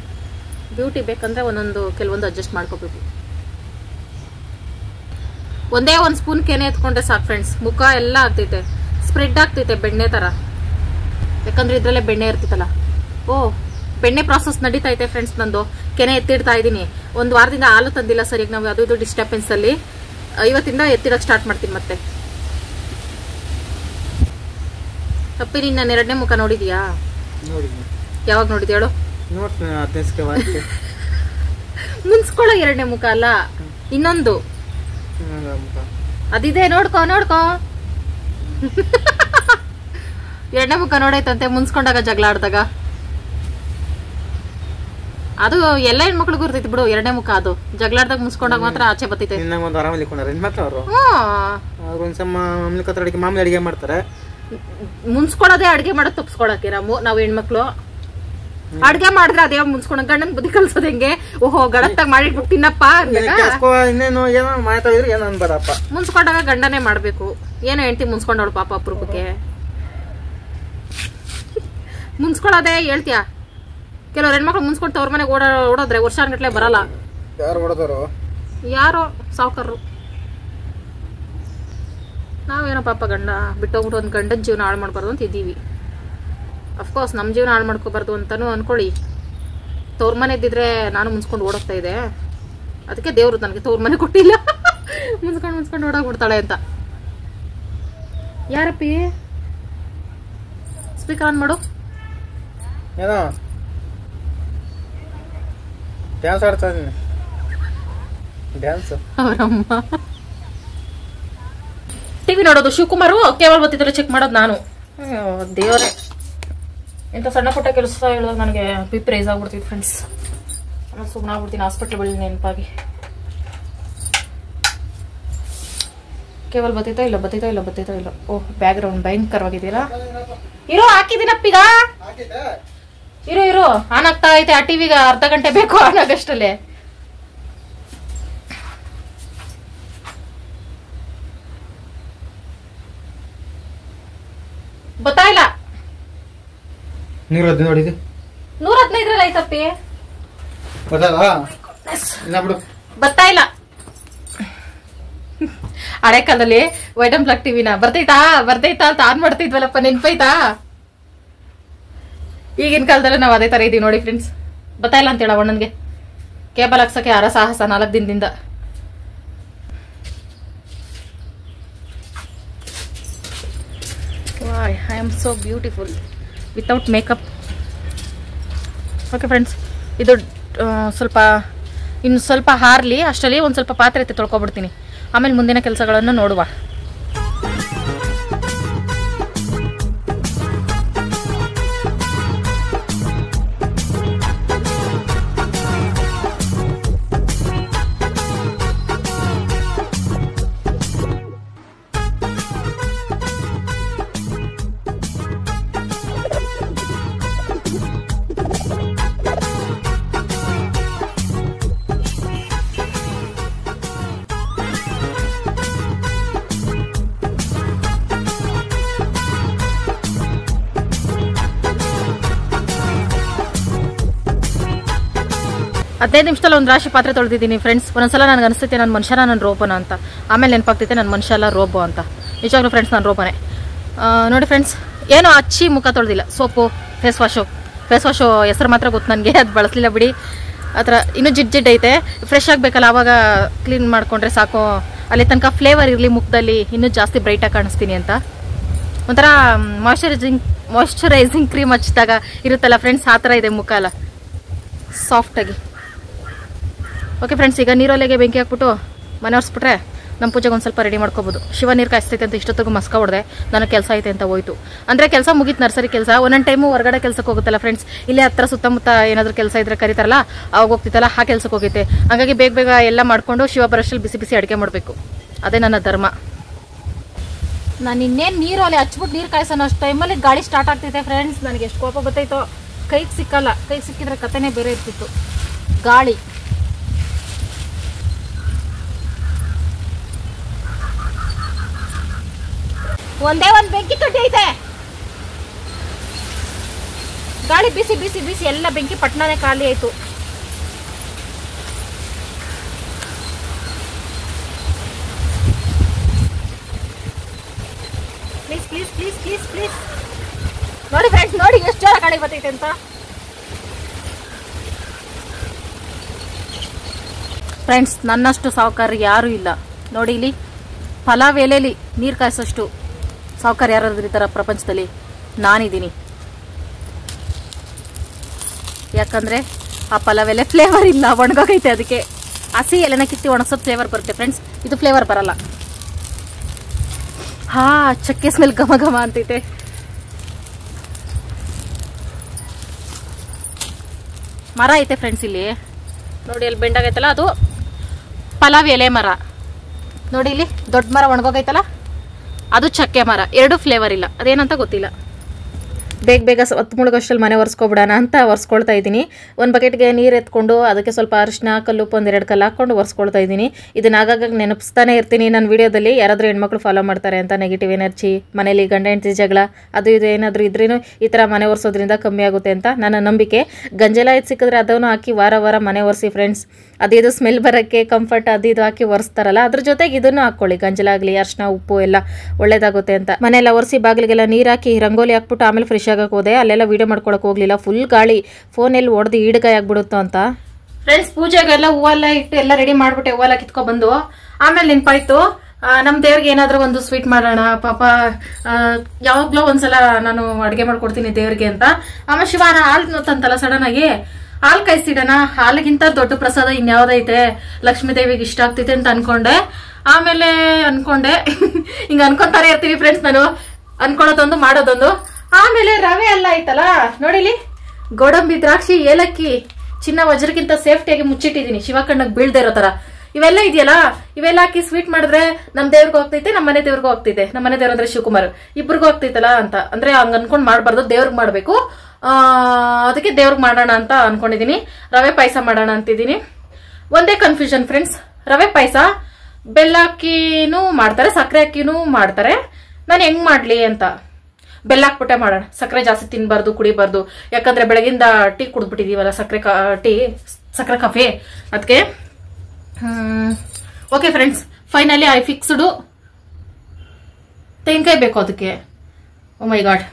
ಬ್ಯೂಟಿ ಬೇಕಂದ್ರೆ ಕೆಲವೊಂದು ಅಡ್ಜಸ್ಟ್ ಮಾಡ್ಕೋಬೇಕು. ಒಂದೇ ಒಂದು ಸ್ಪೂನ್ ಕೆನೆ ಎತ್ಕೊಂಡ್ರೆ ಸಾಕು ಫ್ರೆಂಡ್ಸ್, ಮುಖ ಎಲ್ಲ ಆಗ್ತೈತೆ, ಸ್ಪ್ರೆಡ್ ಆಗ್ತೈತೆ ಬೆಣ್ಣೆ ತರ. ಯಾಕಂದ್ರೆ ಇದ್ರಲ್ಲೇ ಬೆಣ್ಣೆ ಇರ್ತೈತಲ್ಲ. ಬೆಣ್ಣೆ ಪ್ರಾಸೆಸ್ ನಡೀತಾ ಐತೆ ಫ್ರೆಂಡ್ಸ್. ನಂದು ಕೆನೆ ಎತ್ತಿಡ್ತಾ ಇದ್ದೀನಿ. ಒಂದು ವಾರದಿಂದ ಹಾಲು ತಂದಿಲ್ಲ ಸರಿಯಾಗಿ, ನಾವು ಅದು ಇದು ಡಿಸ್ಟರ್ಬೆನ್ಸ್ ಅಲ್ಲಿ. ಇವತ್ತಿಂದ ಎತ್ತಿಡಕ್ ಸ್ಟಾರ್ಟ್ ಮಾಡ್ತೀನಿ ಮತ್ತೆ. ಅಪ್ಪಿ, ನೀನ್ ನನ್ನ ಎರಡನೇ ಮುಖ ನೋಡಿದ್ಯಾ? ಯಾವಾಗ ನೋಡಿದ್ಯ ಹೇಳು? ಮುನ್ಸ್ಕೊಳ್ಳೋ ಎರಡನೇ ಮುಖ ಅಲ್ಲ, ಇನ್ನೊಂದು ಅದಿದೆ, ನೋಡ್ಕೋ. ಎರಡನೇ ಮುಖ ನೋಡೈತಂತೆ ಮುನ್ಸ್ಕೊಂಡಾಗ, ಜಗಳ ಆಡ್ದಾಗ. ಅದು ಎಲ್ಲ ಹೆಣ್ಮಕ್ಳಿಗೂ ಇರ್ತೈತಿ ಬಿಡು ಎರಡನೇ ಮುಖ. ಅದು ಜಗಳಾಡ್ದಾಗ ಮುನ್ಸ್ಕೊಂಡಾಗ ಮಾತ್ರ ಆಚೆ ಬರ್ತೈತೆ. ಮಾಮೂಲಿ ಅಡಿಗೆ ಮಾಡ್ತಾರೆ. ಮುನ್ಸ್ಕೊಳ್ಳೋದೇ ಅಡ್ಗೆ ಮಾಡೋದು ತಪ್ಸ್ಕೊಳಕ್ಕೆ ನಾವ್ ಹೆಣ್ಮಕ್ಳು. ಅಡ್ಗೆ ಮಾಡಿದ್ರೆ ಅದೇ ಮುನ್ಸ್ಕೊಂಡ ಗಂಡನ್ ಬುದ್ಧಿ ಕಲ್ಸೋದ್ ಹೆಂಗೆ? ಓಹೋ, ಗಡತ್ತಾಗ ಮಾಡಿಟ್ಬಿಟ್ಟು ತಿನ್ನಪ್ಪ. ಮುನ್ಸ್ಕೊಂಡಾಗ ಗಂಡನೇ ಮಾಡ್ಬೇಕು. ಏನೋ ಹೆಂಡತಿ ಮುನ್ಸ್ಕೊಂಡವಳು ಪಾಪ ಅಪರೂಪಕ್ಕೆ. ಮುನ್ಸ್ಕೊಳ್ಳೋದೇ ಹೇಳ್ತೀಯ. ಕೆಲವ್ರು ಹೆಣ್ಮಕ್ಳು ಮುನ್ಸ್ಕೊಂಡು ಅವ್ರ ಮನೆಗೆ ಓಡೋದ್ರೆ ವರ್ಷಾನ್ಗಟ್ಲೆ ಬರಲ್ಲ. ಯಾರೋ ಸಾವುಕಾರರು. ನಾವೇನೋ ಪಾಪ ಗಂಡ ಬಿಟ್ಟೋಗ್ಬಿಟ್ಟು ಒಂದು ಗಂಡನ ಜೀವನ ಹಾಳು ಮಾಡ್ಬಾರ್ದು ಅಂತ ಇದ್ದೀವಿ. ಅಫ್ಕೋರ್ಸ್ ನಮ್ಮ ಜೀವನ ಹಾಳು ಮಾಡ್ಕೋಬಾರ್ದು ಅಂತಾನು ಅನ್ಕೊಳ್ಳಿ. ತವ್ರ ಮನೆ ಇದ್ದಿದ್ರೆ ನಾನು ಮುನ್ಸ್ಕೊಂಡು ಓಡೋಗ್ತಾ ಇದೆ. ಅದಕ್ಕೆ ದೇವ್ರು ನನಗೆ ತವ್ರ ಮನೆ ಕೊಟ್ಟಿಲ್ಲ. ಮುನ್ಸ್ಕೊಂಡು ಓಡೋಗ್ಬಿಡ್ತಾಳೆ ಅಂತ. ಯಾರಪ್ಪಿ? ಸ್ಪೀಕರ್ ಆನ್ ಮಾಡು. ಏನೋ ಡ್ಯಾನ್ಸ್ ಆಡ್ತಾ ಇದ್ದೀನಿ. ಡ್ಯಾನ್ಸ್ ಅವರಮ್ಮ ಟಿವಿ ನೋಡೋದು ಶಿವಕುಮಾರು, ಕೇವಲ ಬರ್ತಿದ್ರೆ ಚೆಕ್ ಮಾಡೋದು ನಾನು. ದೇವರೇ, ಇಂಥ ಸಣ್ಣ ಪುಟ್ಟ ಕೆಲಸ ಹೇಳೋದು ನನಗೆ ಬಿಪ್ ರೈಸ್ ಆಗ್ಬಿಡ್ತಿತ್ತು ಫ್ರೆಂಡ್ಸ್. ನಾನು ಸುಮ್ಮನೆ ಆಗ್ಬಿಡ್ತೀನಿ ಹಾಸ್ಪಿಟ್ಲ್ ಬಳಿ ನೆನಪಾಗಿ. ಕೇವಲ ಬತ್ತೈತಾ ಇಲ್ಲ. ಓಹ್, ಬ್ಯಾಕ್ ಗ್ರೌಂಡ್ ಭಯಂಕರವಾಗಿದ್ದೀರಾ? ಇರೋ ಹಾಕಿದ್ದೀನಪ್ಪೀಗ. ಇರೋ ಆನ್ ಆಗ್ತಾ ಐತೆ. ಆ ಟಿವಿಗೆ ಅರ್ಧ ಗಂಟೆ ಬೇಕು ಆನ್ ಆಗಷ್ಟಲ್ಲೇ. ಬತ್ತಾ ಇಲ್ಲ. 115 ಐತಪ್ಪಿ. ಬತ್ತಾ ಇಲ್ಲ. ಹಳೆ ಕಾಲದಲ್ಲಿ ವೈಟ್ ಅಂಡ್ ಬ್ಲಾಕ್ ಟಿವಿನ ಬರ್ತೈತಾ ಅಂತ ಆನ್ ಮಾಡ್ತಿದ್ವಲ್ಲಪ್ಪ, ನೆನ್ಪೈತಾ? ಈಗಿನ ಕಾಲದಲ್ಲಿ ನಾವು ಅದೇ ತರ ಇದೀವಿ ನೋಡಿ ಫ್ರೆಂಡ್ಸ್. ಬತ್ತಾ ಇಲ್ಲ ಅಂತ ಹೇಳ ಅಣ್ಣನ್ಗೆ ಕೇಬಲ್ ಹಾಕ್ಸಕ್ಕೆ ಯಾರ ಸಾಹಸ 4 ದಿನದಿಂದ. I am so beautiful without makeup. Okay friends, ಇದು ಸ್ವಲ್ಪ ಇನ್ನು ಸ್ವಲ್ಪ ಹಾರಲಿ, ಅಷ್ಟರಲ್ಲಿ ಒಂದು ಸ್ವಲ್ಪ ಪಾತ್ರೆ ಎತ್ತಿ ತೊಳ್ಕೊಬಿಡ್ತೀನಿ. ಆಮೇಲೆ ಮುಂದಿನ ಕೆಲಸಗಳನ್ನು ನೋಡುವ. ಹದಿನೈದು ನಿಮಿಷದಲ್ಲಿ ಒಂದು ರಾಶಿ ಪಾತ್ರೆ ತೊಳೆದಿದ್ದೀನಿ ಫ್ರೆಂಡ್ಸ್. ಒಂದೊಂದ್ಸಲ ನನಗೆ ಅನಿಸ್ತೈತೆ ನನ್ನ ಮನುಷ್ಯನ ನನ್ನ ರೋಬೋನ ಅಂತ, ಆಮೇಲೆ ನೆನಪಾಗ್ತೈತೆ ನನ್ನ ಮನುಷ್ಯ ಅಲ್ಲ ರೋಬೋ ಅಂತ. ನಿಜವಾಗ್ಲೂ ಫ್ರೆಂಡ್ಸ್ ನಾನು ರೋಬೋನೇ. ನೋಡಿ ಫ್ರೆಂಡ್ಸ್, ಏನೋ ಹಚ್ಚಿ ಮುಖ ತೊಳೆದಿಲ್ಲ, ಸೋಪು ಫೇಸ್ ವಾಶು ಹೆಸರು ಮಾತ್ರ ಗೊತ್ತು ನನಗೆ, ಅದು ಬಳಸಲಿಲ್ಲ ಬಿಡಿ. ಆ ಥರ ಇನ್ನೂ ಜಿಡ್ ಐತೆ, ಫ್ರೆಶ್ ಆಗಬೇಕಲ್ಲ, ಆವಾಗ ಕ್ಲೀನ್ ಮಾಡಿಕೊಂಡ್ರೆ ಸಾಕು. ಅಲ್ಲಿ ತನಕ ಫ್ಲೇವರ್ ಇರಲಿ ಮುಖದಲ್ಲಿ, ಇನ್ನೂ ಜಾಸ್ತಿ ಬ್ರೈಟಾಗಿ ಕಾಣಿಸ್ತೀನಿ ಅಂತ. ಒಂಥರ ಮಾಯ್ಶ್ಚರೈಸಿಂಗ್ ಕ್ರೀಮ್ ಹಚ್ಚಿದಾಗ ಇರುತ್ತಲ್ಲ ಫ್ರೆಂಡ್ಸ್, ಆ ಥರ ಇದೆ ಮುಖ ಎಲ್ಲ ಸಾಫ್ಟಾಗಿ. ಓಕೆ ಫ್ರೆಂಡ್ಸ್, ಈಗ ನೀರೊಲೆಗೆ ಬೆಂಕಿ ಹಾಕ್ಬಿಟ್ಟು ಮನೆ ಒರೆಸ್ಬಿಟ್ರೆ ನಮ್ಮ ಪೂಜೆಗೆ ಒಂದು ಸ್ವಲ್ಪ ರೆಡಿ ಮಾಡ್ಕೋಬೋದು. ಶಿವ ನೀರು ಕಾಯಿಸ್ತೈತೆ ಅಂತ ಇಷ್ಟೊತ್ತಿಗೂ ಮಸ್ಕ ಹೊಡೆದೆ, ನನಗೆ ಕೆಲಸ ಐತೆ ಅಂತ ಹೋಯ್ತು. ಅಂದರೆ ಕೆಲಸ ಮುಗೀತು, ನರ್ಸರಿ ಕೆಲಸ. ಒಂದೊಂದು ಟೈಮು ಹೊರಗಡೆ ಕೆಲಸಕ್ಕೆ ಹೋಗುತ್ತಲ್ಲ ಫ್ರೆಂಡ್ಸ್, ಇಲ್ಲೇ ಹತ್ರ ಸುತ್ತಮುತ್ತ ಏನಾದರೂ ಕೆಲಸ ಇದ್ರೆ ಕರೀತಾರಲ್ಲ, ಅವಾಗ ಹೋಗ್ತಿತ್ತಲ್ಲ, ಆ ಕೆಲಸಕ್ಕೆ ಹೋಗೈತೆ. ಹಾಗಾಗಿ ಬೇಗ ಎಲ್ಲ ಮಾಡಿಕೊಂಡು ಶಿವ ಬರೋಷ್ಟಲ್ಲಿ ಬಿಸಿ ಅಡುಗೆ ಮಾಡಬೇಕು, ಅದೇ ನನ್ನ ಧರ್ಮ. ನಾನು ಇನ್ನೇನು ನೀರೊಲೆ ಹಚ್ಬಿಟ್ಟು ನೀರು ಕಾಯಿಸೋಣ ಅಷ್ಟು ಟೈಮಲ್ಲಿ ಗಾಳಿ ಸ್ಟಾರ್ಟ್ ಆಗ್ತೈತೆ ಫ್ರೆಂಡ್ಸ್. ನನಗೆ ಎಷ್ಟು ಕೋಪ ಗೊತ್ತಾಯ್ತೋ, ಕೈಗೆ ಸಿಕ್ಕಲ್ಲ, ಕೈಗೆ ಸಿಕ್ಕಿದ್ರೆ ಕಥೆನೇ ಬೇರೆ ಇರ್ತಿತ್ತು. ಗಾಳಿ ಒಂದೇ ಒಂದು ಬೆಂಕಿ ತೊಟ್ಟಿ ಐತೆ, ಗಾಳಿ ಬಿಸಿ ಎಲ್ಲ ಬೆಂಕಿ ಪಟ್ನಾನೇ ಖಾಲಿ ಆಯ್ತು. ಪ್ಲೀಸ್ ನೋಡಿ ಫ್ರೆಂಡ್ಸ್, ನೋಡಿ ಎಷ್ಟು ಜೋರ ಗಾಳಿ ಬರ್ತೈತೆ ಅಂತ. ಫ್ರೆಂಡ್ಸ್, ನನ್ನಷ್ಟು ಸಾವುಕಾರ ಯಾರೂ ಇಲ್ಲ ನೋಡಿ. ಇಲ್ಲಿ ಪಲಾವ್ ಎಲೆಲಿ ನೀರು ಕಾಯಿಸೋಷ್ಟು ಸಾವುಕಾರ ಯಾರಾದ್ರೂ ಇರ್ತಾರ ಪ್ರಪಂಚದಲ್ಲಿ? ನಾನಿದ್ದೀನಿ. ಯಾಕಂದ್ರೆ ಆ ಪಲಾವ್ ಎಲೆ ಫ್ಲೇವರ್ ಇಲ್ಲ, ಒಣಗೋಗೈತೆ. ಅದಕ್ಕೆ ಹಸಿ ಎಲೆನ ಕಿತ್ತಿ ಒಣಗ್ಸೋದು ಫ್ಲೇವರ್ ಬರುತ್ತೆ ಫ್ರೆಂಡ್ಸ್, ಇದು ಫ್ಲೇವರ್ ಬರಲ್ಲ. ಚಕ್ಕೆ ಸ್ಮೆಲ್ ಘಮ ಅಂತೈತೆ. ಮರ ಐತೆ ಫ್ರೆಂಡ್ಸ್ ಇಲ್ಲಿ ನೋಡಿ, ಅಲ್ಲಿ ಬೆಂಡಾಗೈತಲ್ಲ, ಅದು ಪಲಾವ್ ಎಲೆ ಮರ. ನೋಡಿ ಇಲ್ಲಿ ದೊಡ್ಡ ಮರ ಒಣಗೋಗೈತಲ್ಲ, ಅದು ಚಕ್ಕೆ ಮರ. ಎರಡು ಫ್ಲೇವರ್ ಇಲ್ಲ, ಅದೇನಂತ ಗೊತ್ತಿಲ್ಲ. ಬೇಗ ಹೊತ್ತು ಮುಳುಗೋಷ್ಟಲ್ಲಿ ಮನೆ ಒರೆಸ್ಕೊಬಿಡೋಣ ಅಂತ ಒರೆಸ್ಕೊಳ್ತಾ ಇದ್ದೀನಿ. ಒಂದು ಬಕೆಟ್ಗೆ ನೀರು ಎತ್ಕೊಂಡು ಅದಕ್ಕೆ ಸ್ವಲ್ಪ ಅರಿಶಿನ, ಕಲ್ಲುಪ್ಪು, 1-2 ಕಲ್ಲು ಹಾಕ್ಕೊಂಡು ಒರೆಸ್ಕೊಳ್ತಾ ಇದ್ದೀನಿ. ಇದನ್ನ ಆಗಾಗ ನೆನಪಿಸ್ತಾನೆ ಇರ್ತೀನಿ ನನ್ನ ವೀಡಿಯೋದಲ್ಲಿ. ಯಾರಾದರೂ ಹೆಣ್ಮಕ್ಳು ಫಾಲೋ ಮಾಡ್ತಾರೆ ಅಂತ, ನೆಗೆಟಿವ್ ಎನರ್ಜಿ, ಮನೇಲಿ ಗಂಡ ಹೆಂಡತಿ ಜಗಳ ಅದು ಇದು ಏನಾದರೂ ಇದ್ರೂ ಈ ಥರ ಮನೆ ಒರೆಸೋದ್ರಿಂದ ಕಮ್ಮಿ ಆಗುತ್ತೆ ಅಂತ ನನ್ನ ನಂಬಿಕೆ. ಗಂಜಲ ಇದು ಸಿಕ್ಕಿದ್ರೆ ಅದನ್ನು ಹಾಕಿ ವಾರ ಮನೆ ಒರೆಸಿ ಫ್ರೆಂಡ್ಸ್. ಅದೇದು ಸ್ಮೆಲ್ ಬರೋಕ್ಕೆ ಕಂಫರ್ಟ್ ಅದು ಇದು ಹಾಕಿ ಒರೆಸ್ತಾರಲ್ಲ, ಅದ್ರ ಜೊತೆಗೆ ಇದನ್ನು ಹಾಕ್ಕೊಳ್ಳಿ. ಗಂಜಲ ಆಗಲಿ, ಅರಿಶಿನ, ಉಪ್ಪು ಎಲ್ಲ ಒಳ್ಳೇದಾಗುತ್ತೆ ಅಂತ. ಮನೆಯೆಲ್ಲ ಒರೆಸಿ ಬಾಗಿಲಿಗೆಲ್ಲ ನೀರು ಹಾಕಿ ರಂಗೋಲಿ ಹಾಕ್ಬಿಟ್ಟು ಆಮೇಲೆ ಫ್ರೆಶ್ ಆಗಕ್ಕೆ ಹೋದೆ. ಅಲ್ಲೆಲ್ಲ ವೀಡಿಯೋ ಮಾಡ್ಕೊಳಕ್ಕೆ ಹೋಗ್ಲಿಲ್ಲ, ಫುಲ್ ಗಾಳಿ, ಫೋನಲ್ಲಿ ಹೊಡೆದು ಈಡ್ಗಾಯಿ ಆಗ್ಬಿಡುತ್ತೋ ಅಂತ. ಫ್ರೆಂಡ್ಸ್, ಪೂಜೆಗೆಲ್ಲ ಹೂವೆಲ್ಲ ಇಟ್ಟು ಎಲ್ಲ ರೆಡಿ ಮಾಡ್ಬಿಟ್ಟೆ, ಹೂವೆಲ್ಲ ಕಿತ್ಕೊಂಡ್ ಬಂದು ಆಮೇಲೆ ನೆನಪಾಯ್ತು ನಮ್ಮ ದೇವ್ರಿಗೆ ಏನಾದರೂ ಒಂದು ಸ್ವೀಟ್ ಮಾಡೋಣ. ಪಾಪ ಯಾವಾಗ್ಲೂ ಒಂದ್ಸಲ ನಾನು ಅಡುಗೆ ಮಾಡ್ಕೊಡ್ತೀನಿ ದೇವ್ರಿಗೆ ಅಂತ. ಆಮೇಲೆ ಶಿವಾನ ಹಾಲು ತಂತಲ್ಲ ಸಡನ್ ಆಗಿ, ಹಾಲು ಕಾಯಿಸಿಡೋಣ. ಹಾಲಿಗಿಂತ ದೊಡ್ಡ ಪ್ರಸಾದ ಇನ್ಯಾವ್ದೈತೆ, ಲಕ್ಷ್ಮೀ ದೇವಿಗೆ ಇಷ್ಟ ಆಗ್ತೈತೆ ಅಂತ ಅನ್ಕೊಂಡೆ. ಆಮೇಲೆ ಹಿಂಗ ಅನ್ಕೊಂತಾನೆ ಇರ್ತೀವಿ ಫ್ರೆಂಡ್ಸ್, ನಾನು ಅನ್ಕೊಳ್ಳೋದೊಂದು ಮಾಡೋದೊಂದು. ಆಮೇಲೆ ರವೆ ಎಲ್ಲ ಐತಲ್ಲ ನೋಡಿಲಿ, ಗೋಡಂಬಿ, ದ್ರಾಕ್ಷಿ, ಏಲಕ್ಕಿ, ಚಿನ್ನ ವಜ್ರಕ್ಕಿಂತ ಸೇಫ್ಟಿಯಾಗಿ ಮುಚ್ಚಿಟ್ಟಿದೀನಿ, ಶಿವ ಕಣ್ಣಗ್ ಬೀಳ್ದೆ ಇರೋ ತರ. ಇವೆಲ್ಲ ಇದೆಯಲ್ಲ, ಇವೆಲ್ಲ ಹಾಕಿ ಸ್ವೀಟ್ ಮಾಡಿದ್ರೆ ನಮ್ ದೇವ್ರಿಗೂ ಹೋಗ್ತೈತೆ, ನಮ್ಮ ಮನೆ ದೇವ್ರಿಗೂ ಹೋಗ್ತೈತೆ. ನಮ್ಮ ಮನೆ ದೇವ್ರ ಅಂದ್ರೆ ಶಿವಕುಮಾರ್, ಇಬ್ರಿಗೂ ಹೋಗ್ತೈತಲ್ಲ ಅಂತ. ಅಂದ್ರೆ ಹಂಗ ಅನ್ಕೊಂಡ್ ಮಾಡ್ಬಾರ್ದು, ದೇವ್ರಿಗೆ ಮಾಡ್ಬೇಕು. ಅದಕ್ಕೆ ದೇವ್ರಿಗೆ ಮಾಡೋಣ ಅಂತ ಅನ್ಕೊಂಡಿದೀನಿ. ರವೆ ಪಾಯಸ ಮಾಡೋಣ ಅಂತಿದ್ದೀನಿ. ಒಂದೇ ಕನ್ಫ್ಯೂಷನ್ ಫ್ರೆಂಡ್ಸ್, ರವೆ ಪಾಯಸ ಬೆಲ್ಲ ಹಾಕಿನೂ ಮಾಡ್ತಾರೆ, ಸಕ್ಕರೆ ಹಾಕಿನೂ ಮಾಡ್ತಾರೆ. ನಾನು ಹೆಂಗ್ ಮಾಡ್ಲಿ ಅಂತ. ಬೆಲ್ಲ ಹಾಕ್ಬಿಟ್ಟೆ ಮಾಡೋಣ, ಸಕ್ಕರೆ ಜಾಸ್ತಿ ತಿನ್ಬಾರ್ದು, ಕುಡಿಬಾರ್ದು. ಯಾಕಂದ್ರೆ ಬೆಳಗಿಂದ ಟೀ ಕುಡಿದ್ಬಿಟ್ಟಿದೀವಲ್ಲ, ಸಕ್ಕರೆ ಕಾಫಿ, ಅದಕ್ಕೆ. Okay friends, finally I fixed. ತೆಂಗಿನಕಾಯಿ ಬೇಕು ಅದಕ್ಕೆ. ಓ ಮೈ ಗಾಡ್,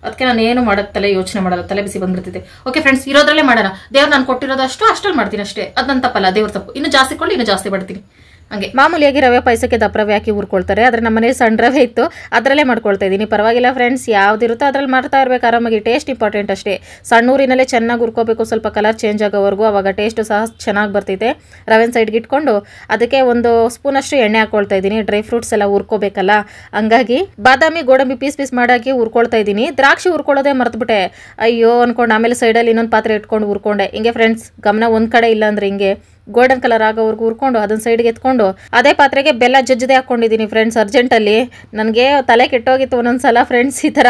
ಅದಕ್ಕೆ ನಾನು ಏನು ಮಾಡೋದು ತಲೆ ಯೋಚನೆ ಮಾಡಲ್ಲ, ತಲೆ ಬಿಸಿ ಬಂದ್ಬಿಡ್ತಿದೆ. ಓಕೆ ಫ್ರೆಂಡ್ಸ್, ಇರೋದ್ರಲ್ಲೇ ಮಾಡೋಣ. ದೇವ್ರು ನಾನು ಕೊಟ್ಟಿರೋದು ಅಷ್ಟಲ್ಲಿ ಮಾಡ್ತೀನಿ ಅಷ್ಟೇ. ಅದು ನನ್ನ ತಪ್ಪಲ್ಲ, ದೇವ್ರ ತಪ್ಪು. ಇನ್ನು ಜಾಸ್ತಿ ಕೊಂಡು ಇನ್ನೂ ಜಾಸ್ತಿ ಮಾಡ್ತೀನಿ. ಹಂಗೆ ಮಾಮೂಲಿಯಾಗಿ ರವೆ ಪಾಯಸಕ್ಕೆ ದಪ್ಪ ರವೆ ಹಾಕಿ ಹುರ್ಕೊಳ್ತಾರೆ, ಆದರೆ ನಮ್ಮ ಮನೇಲಿ ಸಣ್ಣ ರವೆ ಇತ್ತು, ಅದರಲ್ಲೇ ಮಾಡ್ಕೊಳ್ತಾ ಇದ್ದೀನಿ. ಪರವಾಗಿಲ್ಲ ಫ್ರೆಂಡ್ಸ್, ಯಾವ್ದಿರುತ್ತೋ ಅದ್ರಲ್ಲಿ ಮಾಡ್ತಾ ಇರಬೇಕು ಆರಾಮಾಗಿ. ಟೇಸ್ಟ್ ಇಂಪಾರ್ಟೆಂಟ್ ಅಷ್ಟೇ. ಸಣ್ಣ ಊರಿನಲ್ಲೇ ಚೆನ್ನಾಗಿ ಹುರ್ಕೋಬೇಕು, ಸ್ವಲ್ಪ ಕಲರ್ ಚೇಂಜ್ ಆಗೋವರೆಗೂ, ಅವಾಗ ಟೇಸ್ಟು ಸಹ ಚೆನ್ನಾಗಿ ಬರ್ತೈತೆ. ರವೆನ ಸೈಡ್ಗೆ ಇಟ್ಕೊಂಡು ಅದಕ್ಕೆ 1 ಸ್ಪೂನಷ್ಟು ಎಣ್ಣೆ ಹಾಕ್ಕೊಳ್ತಾ ಇದ್ದೀನಿ. ಡ್ರೈ ಫ್ರೂಟ್ಸ್ ಎಲ್ಲ ಹುರ್ಕೋಬೇಕಲ್ಲ, ಹಂಗಾಗಿ ಬಾದಾಮಿ ಗೋಡಂಬಿ ಪೀಸ್ ಮಾಡಾಕಿ ಹುರ್ಕೊಳ್ತಾ ಇದ್ದೀನಿ. ದ್ರಾಕ್ಷಿ ಹುರ್ಕೊಳ್ಳೋದೇ ಮರ್ತುಬಿಟ್ಟೆ, ಅಯ್ಯೋ ಅನ್ಕೊಂಡು ಆಮೇಲೆ ಸೈಡಲ್ಲಿ ಇನ್ನೊಂದು ಪಾತ್ರೆ ಇಟ್ಕೊಂಡು ಹುರ್ಕೊಂಡೆ. ಹಿಂಗೆ ಫ್ರೆಂಡ್ಸ್, ಗಮನ ಒಂದು ಕಡೆ ಇಲ್ಲ ಅಂದ್ರೆ ಹಿಂಗೆ ಗೋಲ್ಡನ್ ಕಲರ್ ಆಗೋವರೆಗೂ ಹುರ್ಕೊಂಡು ಅದನ್ನ ಸೈಡ್ಗೆ ಎತ್ಕೊಂಡು ಅದೇ ಪಾತ್ರೆಗೆ ಬೆಲ್ಲ ಜಜ್ಜದೆ ಹಾಕ್ಕೊಂಡಿದ್ದೀನಿ ಫ್ರೆಂಡ್ಸ್. ಅರ್ಜೆಂಟಲ್ಲಿ ನನಗೆ ತಲೆ ಕೆಟ್ಟೋಗಿತ್ತು ಒಂದೊಂದ್ಸಲ ಫ್ರೆಂಡ್ಸ್, ಈ ಥರ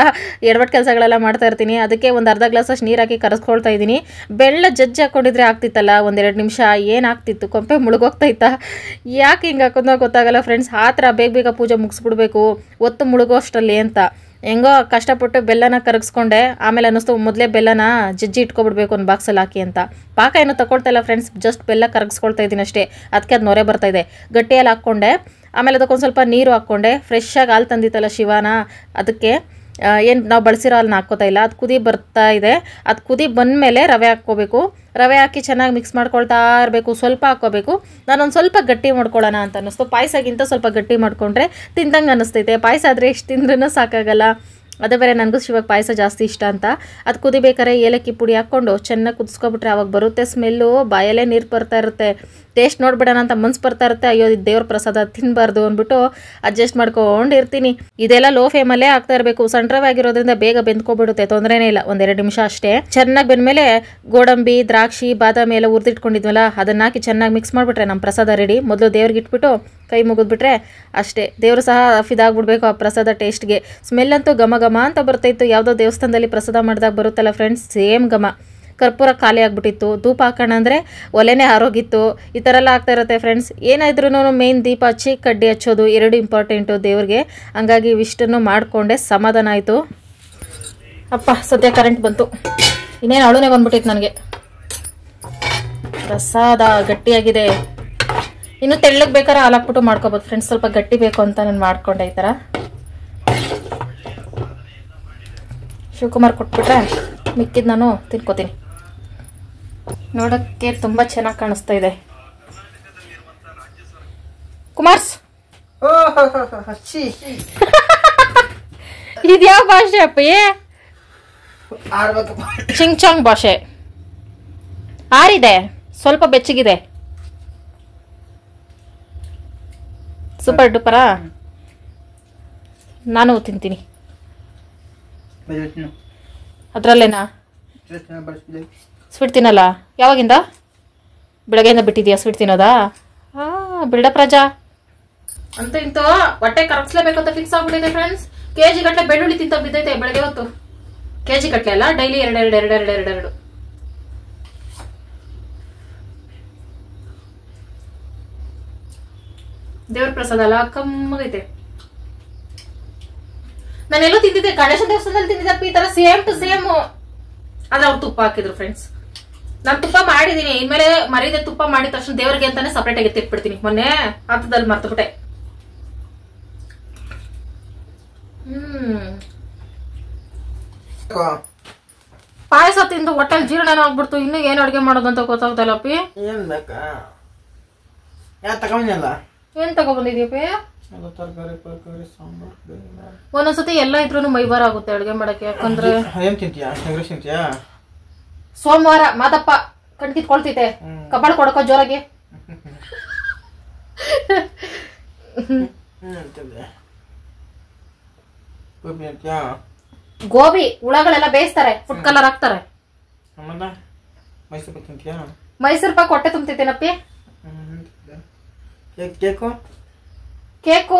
ಎಡವಟ್ಟು ಕೆಲಸಗಳೆಲ್ಲ ಮಾಡ್ತಾ ಇರ್ತೀನಿ. ಅದಕ್ಕೆ ಒಂದು ಅರ್ಧ ಗ್ಲಾಸಷ್ಟು ನೀರು ಹಾಕಿ ಕರೆಸ್ಕೊಳ್ತಾ ಇದ್ದೀನಿ. ಬೆಲ್ಲ ಜಜ್ಜಿ ಹಾಕ್ಕೊಂಡಿದ್ರೆ ಆಗ್ತಿತ್ತಲ್ಲ, 1-2 ನಿಮಿಷ ಏನಾಗ್ತಿತ್ತು, ಕೊಂಪೆ ಮುಳುಗೋಗ್ತಾಯಿತ್ತಾ. ಯಾಕೆ ಹಿಂಗೆ ಹಾಕೋದು ಗೊತ್ತಾಗಲ್ಲ ಫ್ರೆಂಡ್ಸ್. ಆ ಥರ ಬೇಗ ಪೂಜೆ ಮುಗಿಸ್ಬಿಡ್ಬೇಕು ಒತ್ತು ಮುಳುಗೋಷ್ಟರಲ್ಲಿ ಅಂತ. ಹೆಂಗೋ ಕಷ್ಟಪಟ್ಟು ಬೆಲ್ಲನ ಕರಗಿಸ್ಕೊಂಡೆ. ಆಮೇಲೆ ಅನ್ನಿಸ್ತು ಮೊದಲೇ ಬೆಲ್ಲನ ಜಜ್ಜಿ ಇಟ್ಕೊಬಿಡ್ಬೇಕು ಒಂದು ಬಾಕ್ಸಲ್ಲಿ ಹಾಕಿ ಅಂತ. ಪಾಕ ಏನು ತಗೊಳ್ತಾ ಇಲ್ಲ ಫ್ರೆಂಡ್ಸ್, ಜಸ್ಟ್ ಬೆಲ್ಲ ಕರಗಿಸ್ಕೊಳ್ತಾ ಇದ್ದೀನಿ ಅಷ್ಟೇ. ಅದಕ್ಕೆ ಅದು ನೊರೆ ಬರ್ತಾ ಇದೆ. ಗಟ್ಟಿಯಲ್ಲಿ ಹಾಕ್ಕೊಂಡೆ. ಆಮೇಲೆ ಅದಕ್ಕೊಂದು ಸ್ವಲ್ಪ ನೀರು ಹಾಕ್ಕೊಂಡೆ. ಫ್ರೆಶ್ಶಾಗಿ ಹಾಲು ತಂದಿತ್ತಲ್ಲ ಶಿವಾನ, ಅದಕ್ಕೆ ಏನು ನಾವು ಬಳಸಿರೋ ಹಾಲನ್ನ ಹಾಕ್ಕೋತಾ ಇಲ್ಲ. ಅದು ಕುದಿ ಬರ್ತಾ ಇದೆ. ಅದು ಕುದಿ ಬಂದಮೇಲೆ ರವೆ ಹಾಕ್ಕೋಬೇಕು. ರವೆ ಹಾಕಿ ಚೆನ್ನಾಗಿ ಮಿಕ್ಸ್ ಮಾಡ್ಕೊಳ್ತಾ ಇರಬೇಕು. ಸ್ವಲ್ಪ ಹಾಕ್ಕೋಬೇಕು. ನಾನೊಂದು ಸ್ವಲ್ಪ ಗಟ್ಟಿ ಮಾಡ್ಕೊಳ್ಳೋಣ ಅಂತ ಅನ್ನಿಸ್ತು. ಪಾಯಸಕ್ಕಿಂತ ಸ್ವಲ್ಪ ಗಟ್ಟಿ ಮಾಡ್ಕೊಂಡ್ರೆ ತಿಂದಂಗೆ ಅನ್ನಿಸ್ತೈತೆ. ಪಾಯಸ ಆದರೆ ಎಷ್ಟು ತಿಂದ್ರೂ ಸಾಕಾಗಲ್ಲ. ಅದೇ ಬೇರೆ ನನಗೂ ಶಿವಾಗ ಪಾಯಸ ಜಾಸ್ತಿ ಇಷ್ಟ ಅಂತ. ಅದು ಕುದಿಬೇಕಾದ್ರೆ ಏಲಕ್ಕಿ ಪುಡಿ ಹಾಕ್ಕೊಂಡು ಚೆನ್ನಾಗಿ ಕುದಿಸ್ಕೊಬಿಟ್ರೆ ಅವಾಗ ಬರುತ್ತೆ ಸ್ಮೆಲ್ಲು. ಬಾಯಲ್ಲೇ ನೀರು ಬರ್ತಾ ಇರುತ್ತೆ. ಟೇಸ್ಟ್ ನೋಡ್ಬಿಡೋಣ ಅಂತ ಮನ್ಸು ಬರ್ತಾ ಇರುತ್ತೆ. ಅಯ್ಯೋ ಇದು ದೇವ್ರ ಪ್ರಸಾದ ತಿನ್ನಬಾರ್ದು ಅಂದ್ಬಿಟ್ಟು ಅಡ್ಜಸ್ಟ್ ಮಾಡ್ಕೊಂಡಿರ್ತೀನಿ. ಇದೆಲ್ಲ ಲೋ ಫ್ಲೇಮಲ್ಲೇ ಆಗ್ತಾ ಇರಬೇಕು. ಸಣ್ಣ ರವೆ ಆಗಿರೋದ್ರಿಂದ ಬೇಗ ಬೆಂದ್ಕೊಬಿಡುತ್ತೆ, ತೊಂದರೆನೇ ಇಲ್ಲ. 1-2 ನಿಮಿಷ ಅಷ್ಟೇ. ಚೆನ್ನಾಗಿ ಬೆಂದಮೇಲೆ ಗೋಡಂಬಿ, ದ್ರಾಕ್ಷಿ, ಬಾದಾಮಿ ಎಲ್ಲ ಹುರಿದಿಟ್ಕೊಂಡಿದ್ವಲ್ಲ ಅದನ್ನ ಹಾಕಿ ಚೆನ್ನಾಗಿ ಮಿಕ್ಸ್ ಮಾಡಿಬಿಟ್ರೆ ನಮ್ಮ ಪ್ರಸಾದ ರೆಡಿ. ಮೊದಲು ದೇವ್ರಿಗೆ ಇಟ್ಬಿಟ್ಟು ಕೈ ಮುಗಿದ್ಬಿಟ್ರೆ ಅಷ್ಟೇ. ದೇವರು ಸಹ ಫಿದಾಗ್ಬಿಡ್ಬೇಕು ಆ ಪ್ರಸಾದ ಟೇಸ್ಟ್ಗೆ. ಸ್ಮೆಲ್ ಅಂತೂ ಘಮ ಘಮ ಅಂತ ಬರ್ತಾಯಿತ್ತು. ಯಾವುದೋ ದೇವಸ್ಥಾನದಲ್ಲಿ ಪ್ರಸಾದ ಮಾಡಿದಾಗ ಬರುತ್ತಲ್ಲ ಫ್ರೆಂಡ್ಸ್, ಸೇಮ್ ಘಮ. ಕರ್ಪೂರ ಖಾಲಿ ಆಗಿಬಿಟ್ಟಿತ್ತು. ಧೂಪ ಹಾಕೋಣ ಅಂದರೆ ಒಲೆನೇ ಆರೋಗಿತ್ತು. ಈ ಥರ ಎಲ್ಲ ಆಗ್ತಾ ಇರುತ್ತೆ ಫ್ರೆಂಡ್ಸ್. ಏನಾದ್ರೂ ಮೇನ್ ದೀಪ ಹಚ್ಚಿ ಕಡ್ಡಿ ಹಚ್ಚೋದು 2 ಇಂಪಾರ್ಟೆಂಟು ದೇವ್ರಿಗೆ. ಹಂಗಾಗಿ ಇಷ್ಟನ್ನು ಮಾಡಿಕೊಂಡೆ, ಸಮಾಧಾನ ಆಯಿತು. ಅಪ್ಪ ಸದ್ಯ ಕರೆಂಟ್ ಬಂತು. ಇನ್ನೇನು ಅಳುನೇ ಬಂದ್ಬಿಟ್ಟಿತ್ತು ನನಗೆ. ಪ್ರಸಾದ ಗಟ್ಟಿಯಾಗಿದೆ. ಇನ್ನು ತೆಳ್ಳಗೆ ಬೇಕಾದ್ರೆ ಹಾಲು ಹಾಕ್ಬಿಟ್ಟು ಮಾಡ್ಕೋಬೋದು ಫ್ರೆಂಡ್ಸ್. ಸ್ವಲ್ಪ ಗಟ್ಟಿ ಬೇಕು ಅಂತ ನಾನು ಮಾಡಿಕೊಂಡೆ ಈ ಥರ. ಶಿವಕುಮಾರ್ ಕೊಟ್ಬಿಟ್ರೆ ಮಿಕ್ಕಿದ್ದು ನಾನು ತಿನ್ಕೋತೀನಿ. ನೋಡೋಕ್ಕೆ ತುಂಬ ಚೆನ್ನಾಗಿ ಕಾಣಿಸ್ತಾ ಇದೆ. ಕುಮಾರ್ಸ್, ಇದ್ಯಾವ ಭಾಷೆ ಅಪ್ಪಿ? ಚಿಂಗ್ಚಾಂಗ್ ಭಾಷೆ. ಆರಿದೆ, ಸ್ವಲ್ಪ ಬೆಚ್ಚಗಿದೆ. ಸೂಪರ್ ಡೂಪರಾ. ನಾನು ತಿಂತೀನಿ. ಅದ್ರಲ್ಲೇನಾ ಸ್ವೀಟ್ ತಿನ್ನಲ್ಲ? ಯಾವಾಗಿಂದ? ಬೆಳಗ್ಗೆಯಿಂದ ಬಿಟ್ಟಿದ್ಯಾ ಸ್ವೀಟ್ ತಿನ್ನೋದಾ? ಬಿಲ್ಡಪ್ ರಾಜಾ. ಅಂತೂ ಇಂತೂ ಹೊಟ್ಟೆ ಕರಗಿಸ್ಲೇಬೇಕು ಅಂತ ಫಿಕ್ಸ್ ಆಗ್ಬಿಟ್ಟಿದೆ ಫ್ರೆಂಡ್ಸ್. ಕೆಜಿ ಗಟ್ಟಲೆ ಬೆಳ್ಳುಳ್ಳಿ ತಿಂತ ಬಿದ್ದೈತೆ ಬೆಳಗ್ಗೆ ಹೊತ್ತು. ಕೆಜಿ ಗಟ್ಟಲೆ ಅಲ್ಲ, ಡೈಲಿ 2 ದೇವ್ರ ಪ್ರಸಾದ ಅಲ್ಲ, ಕಮ್ಮಗೈತೆ. ನಾನೆಲ್ಲೋ ತಿಂದಿದ್ದೆ, ಗಣೇಶ ದೇವಸ್ಥಾನದಲ್ಲಿ ತಿಂದಿದ್ದಪ್ಪ ಈ ತರ ಸೇಮ್ ಟು ಸೇಮ್. ಆದ್ರೆ ಅವ್ರು ತುಪ್ಪ ಹಾಕಿದ್ರು ಫ್ರೆಂಡ್ಸ್. ನಾನು ತುಪ್ಪ ಮಾಡಿದೀನಿ. ಇನ್ಮೇಲೆ ಮರೀದೆ ತುಪ್ಪ ಮಾಡಿದ ತಕ್ಷಣ ದೇವ್ರಿಗೆ ಅಂತಾನೆ ಸಪರೇಟ್ ಆಗಿ ತೆಕ್ಬಿಡ್ತೀನಿ. ಮೊನ್ನೆ ಹತ್ತದಲ್ಲಿ ಮರ್ತುಬಿಟ್ಟೆ. ಪಾಯಸ ತಿಂದು ಹೊಟ್ಟೆಲ್ ಜೀರ್ಣ ಆಗ್ಬಿಡ್ತು. ಇನ್ನು ಏನ್ ಅಡ್ಗೆ ಮಾಡೋದು ಅಂತ ಗೊತ್ತಾಗ್ತಲ್ಲಪ್ಪಿ. ಏನ್ ಬೇಕಾ? ಯಾಕೆ ತಗೊಂಡಿಲ್ಲ? ಏನ್ ತಗೊಬಂದಿದ್ಯಪ್ಪಿ? ತರಕಾರಿ ಸಾಂಬಾರ್. ಒಂದೊಂದ್ಸತಿ ಎಲ್ಲ ಇದ್ರೂ ಮೈಬಾರ ಆಗುತ್ತೆ ಅಡ್ಗೆ ಮಾಡಕ್ಕೆ. ಯಾಕಂದ್ರೆ ಏನ್ ತಿಂತೀಯಾ? ತಿಂತೀಯಾ? ಸೋಮವಾರ ಮಾದಪ್ಪ ಕಣ್ಕಿತ್ಕೊಳ್ತೈತೆ. ಕಪಾಳ ಕೊಡಕೋ ಜೋರಾಗಿ. ಗೋಬಿ ಹುಳಗಳೆಲ್ಲ ಬೇಯಿಸ್ತಾರೆ, ಫುಡ್ ಕಲರ್ ಹಾಕ್ತಾರೆ. ಮೈಸೂರು ಪಾಕ್ ತಿಂತೀಯಾ? ಮೈಸೂರು ಪಾಕ್ ಹೊಟ್ಟೆ ತುಂಬ್ತೈತೇನಪ್ಪಿ. ಕೇಕು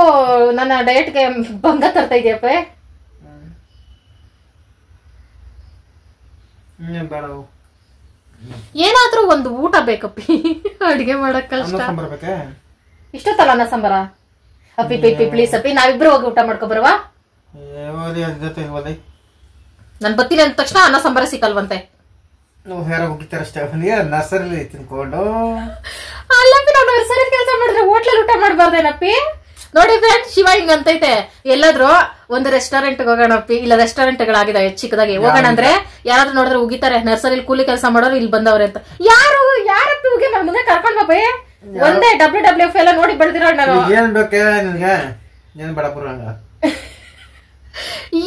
ನನ್ನ ಡಯಟ್ಗೆ ಭಂಗ ತರ್ತಾ ಇದೆಯಪ್ಪ. ಏನಾದ್ರೂ ಒಂದು ಊಟ ಬೇಕಪ್ಪಿ. ಅಡ್ಗೆ ಮಾಡಕ್ ಕಷ್ಟ. ಇಷ್ಟೊತ್ತಲ್ಲ ಅನ್ನ ಸಾಂಬಾರ? ಅಪ್ಪಿ ಪಿಪ್ಪಿ ಪ್ಲೀಸ್ ಅಪ್ಪಿ, ನಾವಿಬ್ರು ಹೋಗಿ ಊಟ ಮಾಡ್ಕೊ ಬರುವ. ನನ್ ಬತ್ತೀನಿ ಅಂದ ತಕ್ಷಣ ಅನ್ನ ಸಾಂಬಾರ ಸಿಕ್ಕಲ್ವಂತೆ. ನರ್ಸರಿ ತಿನ್ಕೊಂಡು ಅಲ್ಲಪ್ಪಿ, ನಾವು ನರ್ಸರಿ ಕೆಲಸ ಮಾಡಿದ್ರೆ ಹೋಟ್ಲಲ್ಲಿ ಊಟ ಮಾಡ್ಬಾರ್ದೇನಪ್ಪಿ? ನೋಡಿ ಫ್ರೆಂಡ್ಸ್, ಶಿವ ಹಿಂಗ ಅಂತೈತೆ. ಎಲ್ಲಾದ್ರೂ ಒಂದು ರೆಸ್ಟೋರೆಂಟ್ ಹೋಗೋಣಪ್ಪಿ. ಇಲ್ಲ ರೆಸ್ಟೋರೆಂಟ್ಗಳಾಗಿದಾವೆ ಚಿಕ್ಕದಾಗಿ. ಹೋಗೋಣ ಅಂದ್ರೆ ಯಾರಾದ್ರೂ ನೋಡಿದ್ರೆ ಉಗಿತಾರೆ, ನರ್ಸರಿಲಿ ಕೂಲಿ ಕೆಲಸ ಮಾಡೋರು ಇಲ್ಲಿ ಬಂದವ್ರೆ ಅಂತ. ಯಾರಪ್ಪಿ ಉಗಿ? ನನ್ನ ಮುಂದೆ ಕರ್ಕೊಂಡ್ ಬಾಪೇ. ಒಂದೇ WWF ಎಲ್ಲ ನೋಡಿ ಬೆಳೆದಿರೋ ನಾನು. ಏನ್ ಬೇಕೆ ನಿನ್ಗೆ? ಏನ್ ಬೇಡ ಪುರಂಗ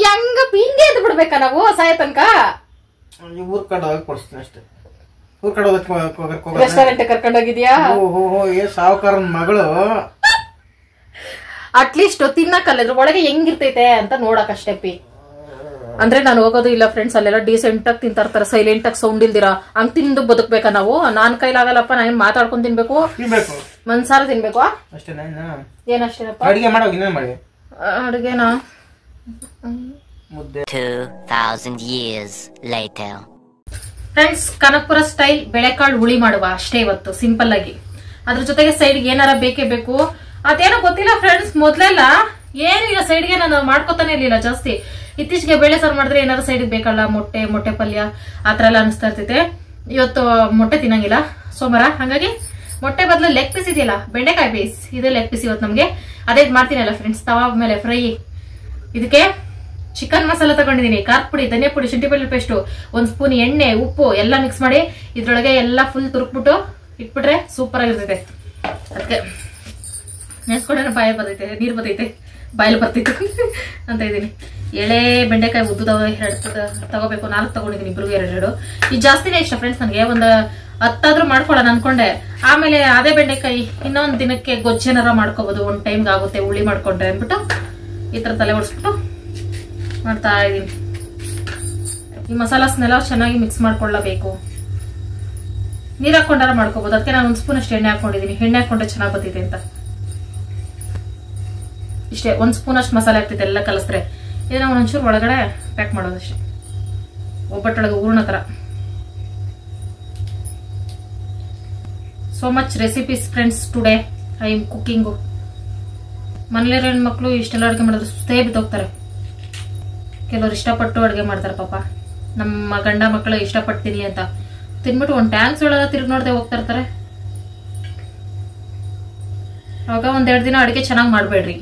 ಹೆಂಗ ಹಿಂಗೆ ಎದ್ದು ಬಿಡ್ಬೇಕಾ ನಾವು ಸಾಯ ತನಕ? ಊರ್ ಕಡೆ ಹೋಗಿ ಕೊಡಿಸ್ತೀನಿ ಅಷ್ಟೇ. ಊರ್ ಕಡೆ ರೆಸ್ಟೋರೆಂಟ್ ಕರ್ಕೊಂಡೋಗಿದ್ಯಾ? ಸಾವುಕಾರನ ಮಗಳು ಅಟ್ಲೀಸ್ಟ್ ತಿನ್ನಕ್ಕಲ್ಲ ಇದ್ರ ಒಳಗೆ ಹೆಂಗಿರ್ತೈತೆ ಅಂತ ನೋಡಕ್ ಅಷ್ಟೇ. ಅಂದ್ರೆ ನಾನು ಹೋಗೋದು ಇಲ್ಲ ಫ್ರೆಂಡ್ಸ್, ಅಲ್ಲೆಲ್ಲ ಡೀಸೆಂಟ್ ಆಗಿ ತಿಂತಾರ್ತಾರೆ, ಸೈಲೆಂಟ್ ಆಗಿ ಸೌಂಡ್ ಇಲ್ದಿರಾ. ಹಂಗ್ ತಿಂದು ಬದುಕ್ಬೇಕಾ ನಾವು? ನಾನ್ ಕೈಲಾಗಲ್ಲಪ್ಪ, ನಾನು ಮಾತಾಡ್ಕೊಂಡ್ ತಿನ್ಬೇಕು, ಮನ್ಸಾರ ತಿನ್ಬೇಕು ಅಷ್ಟೇ. ಏನಷ್ಟೇನಪ್ಪ ಅಡಿಗೆ ಮಾಡೋಗಿ ಇನ್ನೇನ್ ಮಾಡಿ ಅಡುಗೆನಾ? ಮುದ್ದೆ. 2000 years later. Friends, Kanakapura style ಬೆಳೆಕಾಳು ಹುಳಿ ಮಾಡುವ ಅಷ್ಟೇ ಇವತ್ತು, ಸಿಂಪಲ್ ಆಗಿ. ಅದ್ರ ಜೊತೆಗೆ ಸೈಡ್ಗೆ ಏನಾರ ಬೇಕೇ ಬೇಕು. ಅದೇನೋ ಗೊತ್ತಿಲ್ಲ ಫ್ರೆಂಡ್ಸ್, ಮೊದ್ಲೆಲ್ಲ ಏನಿಲ್ಲ ಸೈಡ್ಗೆ ನಾನು ಮಾಡ್ಕೊತಾನೆ ಇರ್ಲಿಲ್ಲ ಜಾಸ್ತಿ. ಇತ್ತೀಚೆಗೆ ಬೇಳೆ ಸಾರು ಮಾಡಿದ್ರೆ ಏನಾರು ಸೈಡ್ಗೆ ಬೇಕಲ್ಲ, ಮೊಟ್ಟೆ ಪಲ್ಯ ಆತರ ಎಲ್ಲ ಅನಿಸ್ತಾ ಇರ್ತೈತೆ. ಇವತ್ತು ಮೊಟ್ಟೆ ತಿನ್ನಂಗಿಲ್ಲ ಸೋಮವಾರ, ಹಾಗಾಗಿ ಮೊಟ್ಟೆ ಬದಲು ಲೆಗ್ ಪೀಸ್ ಇದೆಯಲ್ಲ, ಬೆಂಡೆಕಾಯಿ ಪೀಸ್, ಇದೇ ಲೆಗ್ ಪೀಸ್ ಇವತ್ತು ನಮ್ಗೆ. ಅದೇ ಮಾಡ್ತೀನಲ್ಲ ಫ್ರೆಂಡ್ಸ್, ತವಾ ಮೇಲೆ ಫ್ರೈ. ಇದಕ್ಕೆ ಚಿಕನ್ ಮಸಾಲ ತಗೊಂಡಿದೀನಿ, ಖಾರದ ಪುಡಿ, ಧನಿಯಾ ಪುಡಿ, ಶುಂಠಿ ಬೆಳ್ಳುಳ್ಳಿ ಪೇಸ್ಟು, 1 ಸ್ಪೂನ್ ಎಣ್ಣೆ, ಉಪ್ಪು ಎಲ್ಲ ಮಿಕ್ಸ್ ಮಾಡಿ ಇದ್ರೊಳಗೆ ಎಲ್ಲ ಫುಲ್ ತುರುಕ್ಬಿಟ್ಟು ಇಟ್ಬಿಟ್ರೆ ಸೂಪರ್ ಆಗಿರ್ತೈತೆ. ಅದಕ್ಕೆ ನೆನ್ಸ್ಕೊಂಡ್ರೆ ಬಾಯಲ್ಲಿ ಬರ್ತೈತೆ, ನೀರ್ ಬರ್ತೈತೆ, ಬಾಯಲ್ಲಿ ಬರ್ತೈತೆ ಅಂತ ಇದೀನಿ. ಎಳೆ ಬೆಂಡೆಕಾಯಿ ಉದ್ದುದವ 2 ತಗೋಬೇಕು, 4 ತಗೊಂಡಿದ್ದೀನಿ, ಇಬ್ರು 2. ಇದು ಜಾಸ್ತಿನೇ ಇಷ್ಟ ಫ್ರೆಂಡ್ಸ್ ನನಗೆ. ಒಂದು 10 ಮಾಡ್ಕೊಳ್ಳೋಣ ಅನ್ಕೊಂಡೆ, ಆಮೇಲೆ ಅದೇ ಬೆಂಡೆಕಾಯಿ ಇನ್ನೊಂದ್ ದಿನಕ್ಕೆ ಗೊಜ್ಜೇನಾರ ಮಾಡ್ಕೋಬಹುದು, ಒಂದ್ ಟೈಮ್ಗೆ ಆಗುತ್ತೆ ಹುಳಿ ಮಾಡ್ಕೊಂಡ್ರೆ ಅಂದ್ಬಿಟ್ಟು ಈ ತರ ತಲೆ ಓಡಿಸ್ಬಿಟ್ಟು ಮಾಡ್ತಾ ಇದೀನಿ. ಈ ಮಸಾಲಾಸ್ನೆಲ್ಲ ಚೆನ್ನಾಗಿ ಮಿಕ್ಸ್ ಮಾಡ್ಕೊಳ್ಳಬೇಕು. ನೀರ್ ಹಾಕೊಂಡಾರ ಮಾಡ್ಕೋಬಹುದು, ಅದಕ್ಕೆ ನಾನು 1 ಸ್ಪೂನ್ ಅಷ್ಟು ಎಣ್ಣೆ ಹಾಕೊಂಡಿದೀನಿ. ಎಣ್ಣೆ ಹಾಕೊಂಡ್ರೆ ಚೆನ್ನಾಗಿ ಬರ್ತೈತೆ ಅಂತ ಇಷ್ಟೇ. 1 ಸ್ಪೂನ್ ಅಷ್ಟು ಮಸಾಲೆ ಹಾಕ್ತೈತೆ ಎಲ್ಲ ಕಲಸ್ರೆ. ಇದನ್ನ ಒಂಚೂರು ಒಳಗಡೆ ಪ್ಯಾಕ್ ಮಾಡೋದಷ್ಟೇ, ಒಬ್ಬಟ್ಟೊಳಗೆ ಹೂರ್ಣ ತರ. So much recipes friends today I am cooking. ಮನೇಲಿರೋ ಹೆಣ್ಮಕ್ಳು ಇಷ್ಟೆಲ್ಲ ಅಡುಗೆ ಮಾಡಿದ್ರೆ ಸುಸ್ತೇ ಬಿದ್ದೋಗ್ತಾರೆ. ಕೆಲವರು ಇಷ್ಟಪಟ್ಟು ಅಡುಗೆ ಮಾಡ್ತಾರೆ ಪಾಪ. ನಮ್ಮ ಗಂಡ ಮಕ್ಕಳು ಇಷ್ಟಪಡ್ತೀನಿ ಅಂತ ತಿನ್ಬಿಟ್ಟು ಒಂದು ಟ್ಯಾಂಕ್ಸ್ ಒಳಗ ತಿರುಗಿ ನೋಡದೆ ಹೋಗ್ತಾ ಇರ್ತಾರೆ. ಅವಾಗ 1-2 ದಿನ ಅಡುಗೆ ಚೆನ್ನಾಗಿ ಮಾಡಬೇಡ್ರಿ.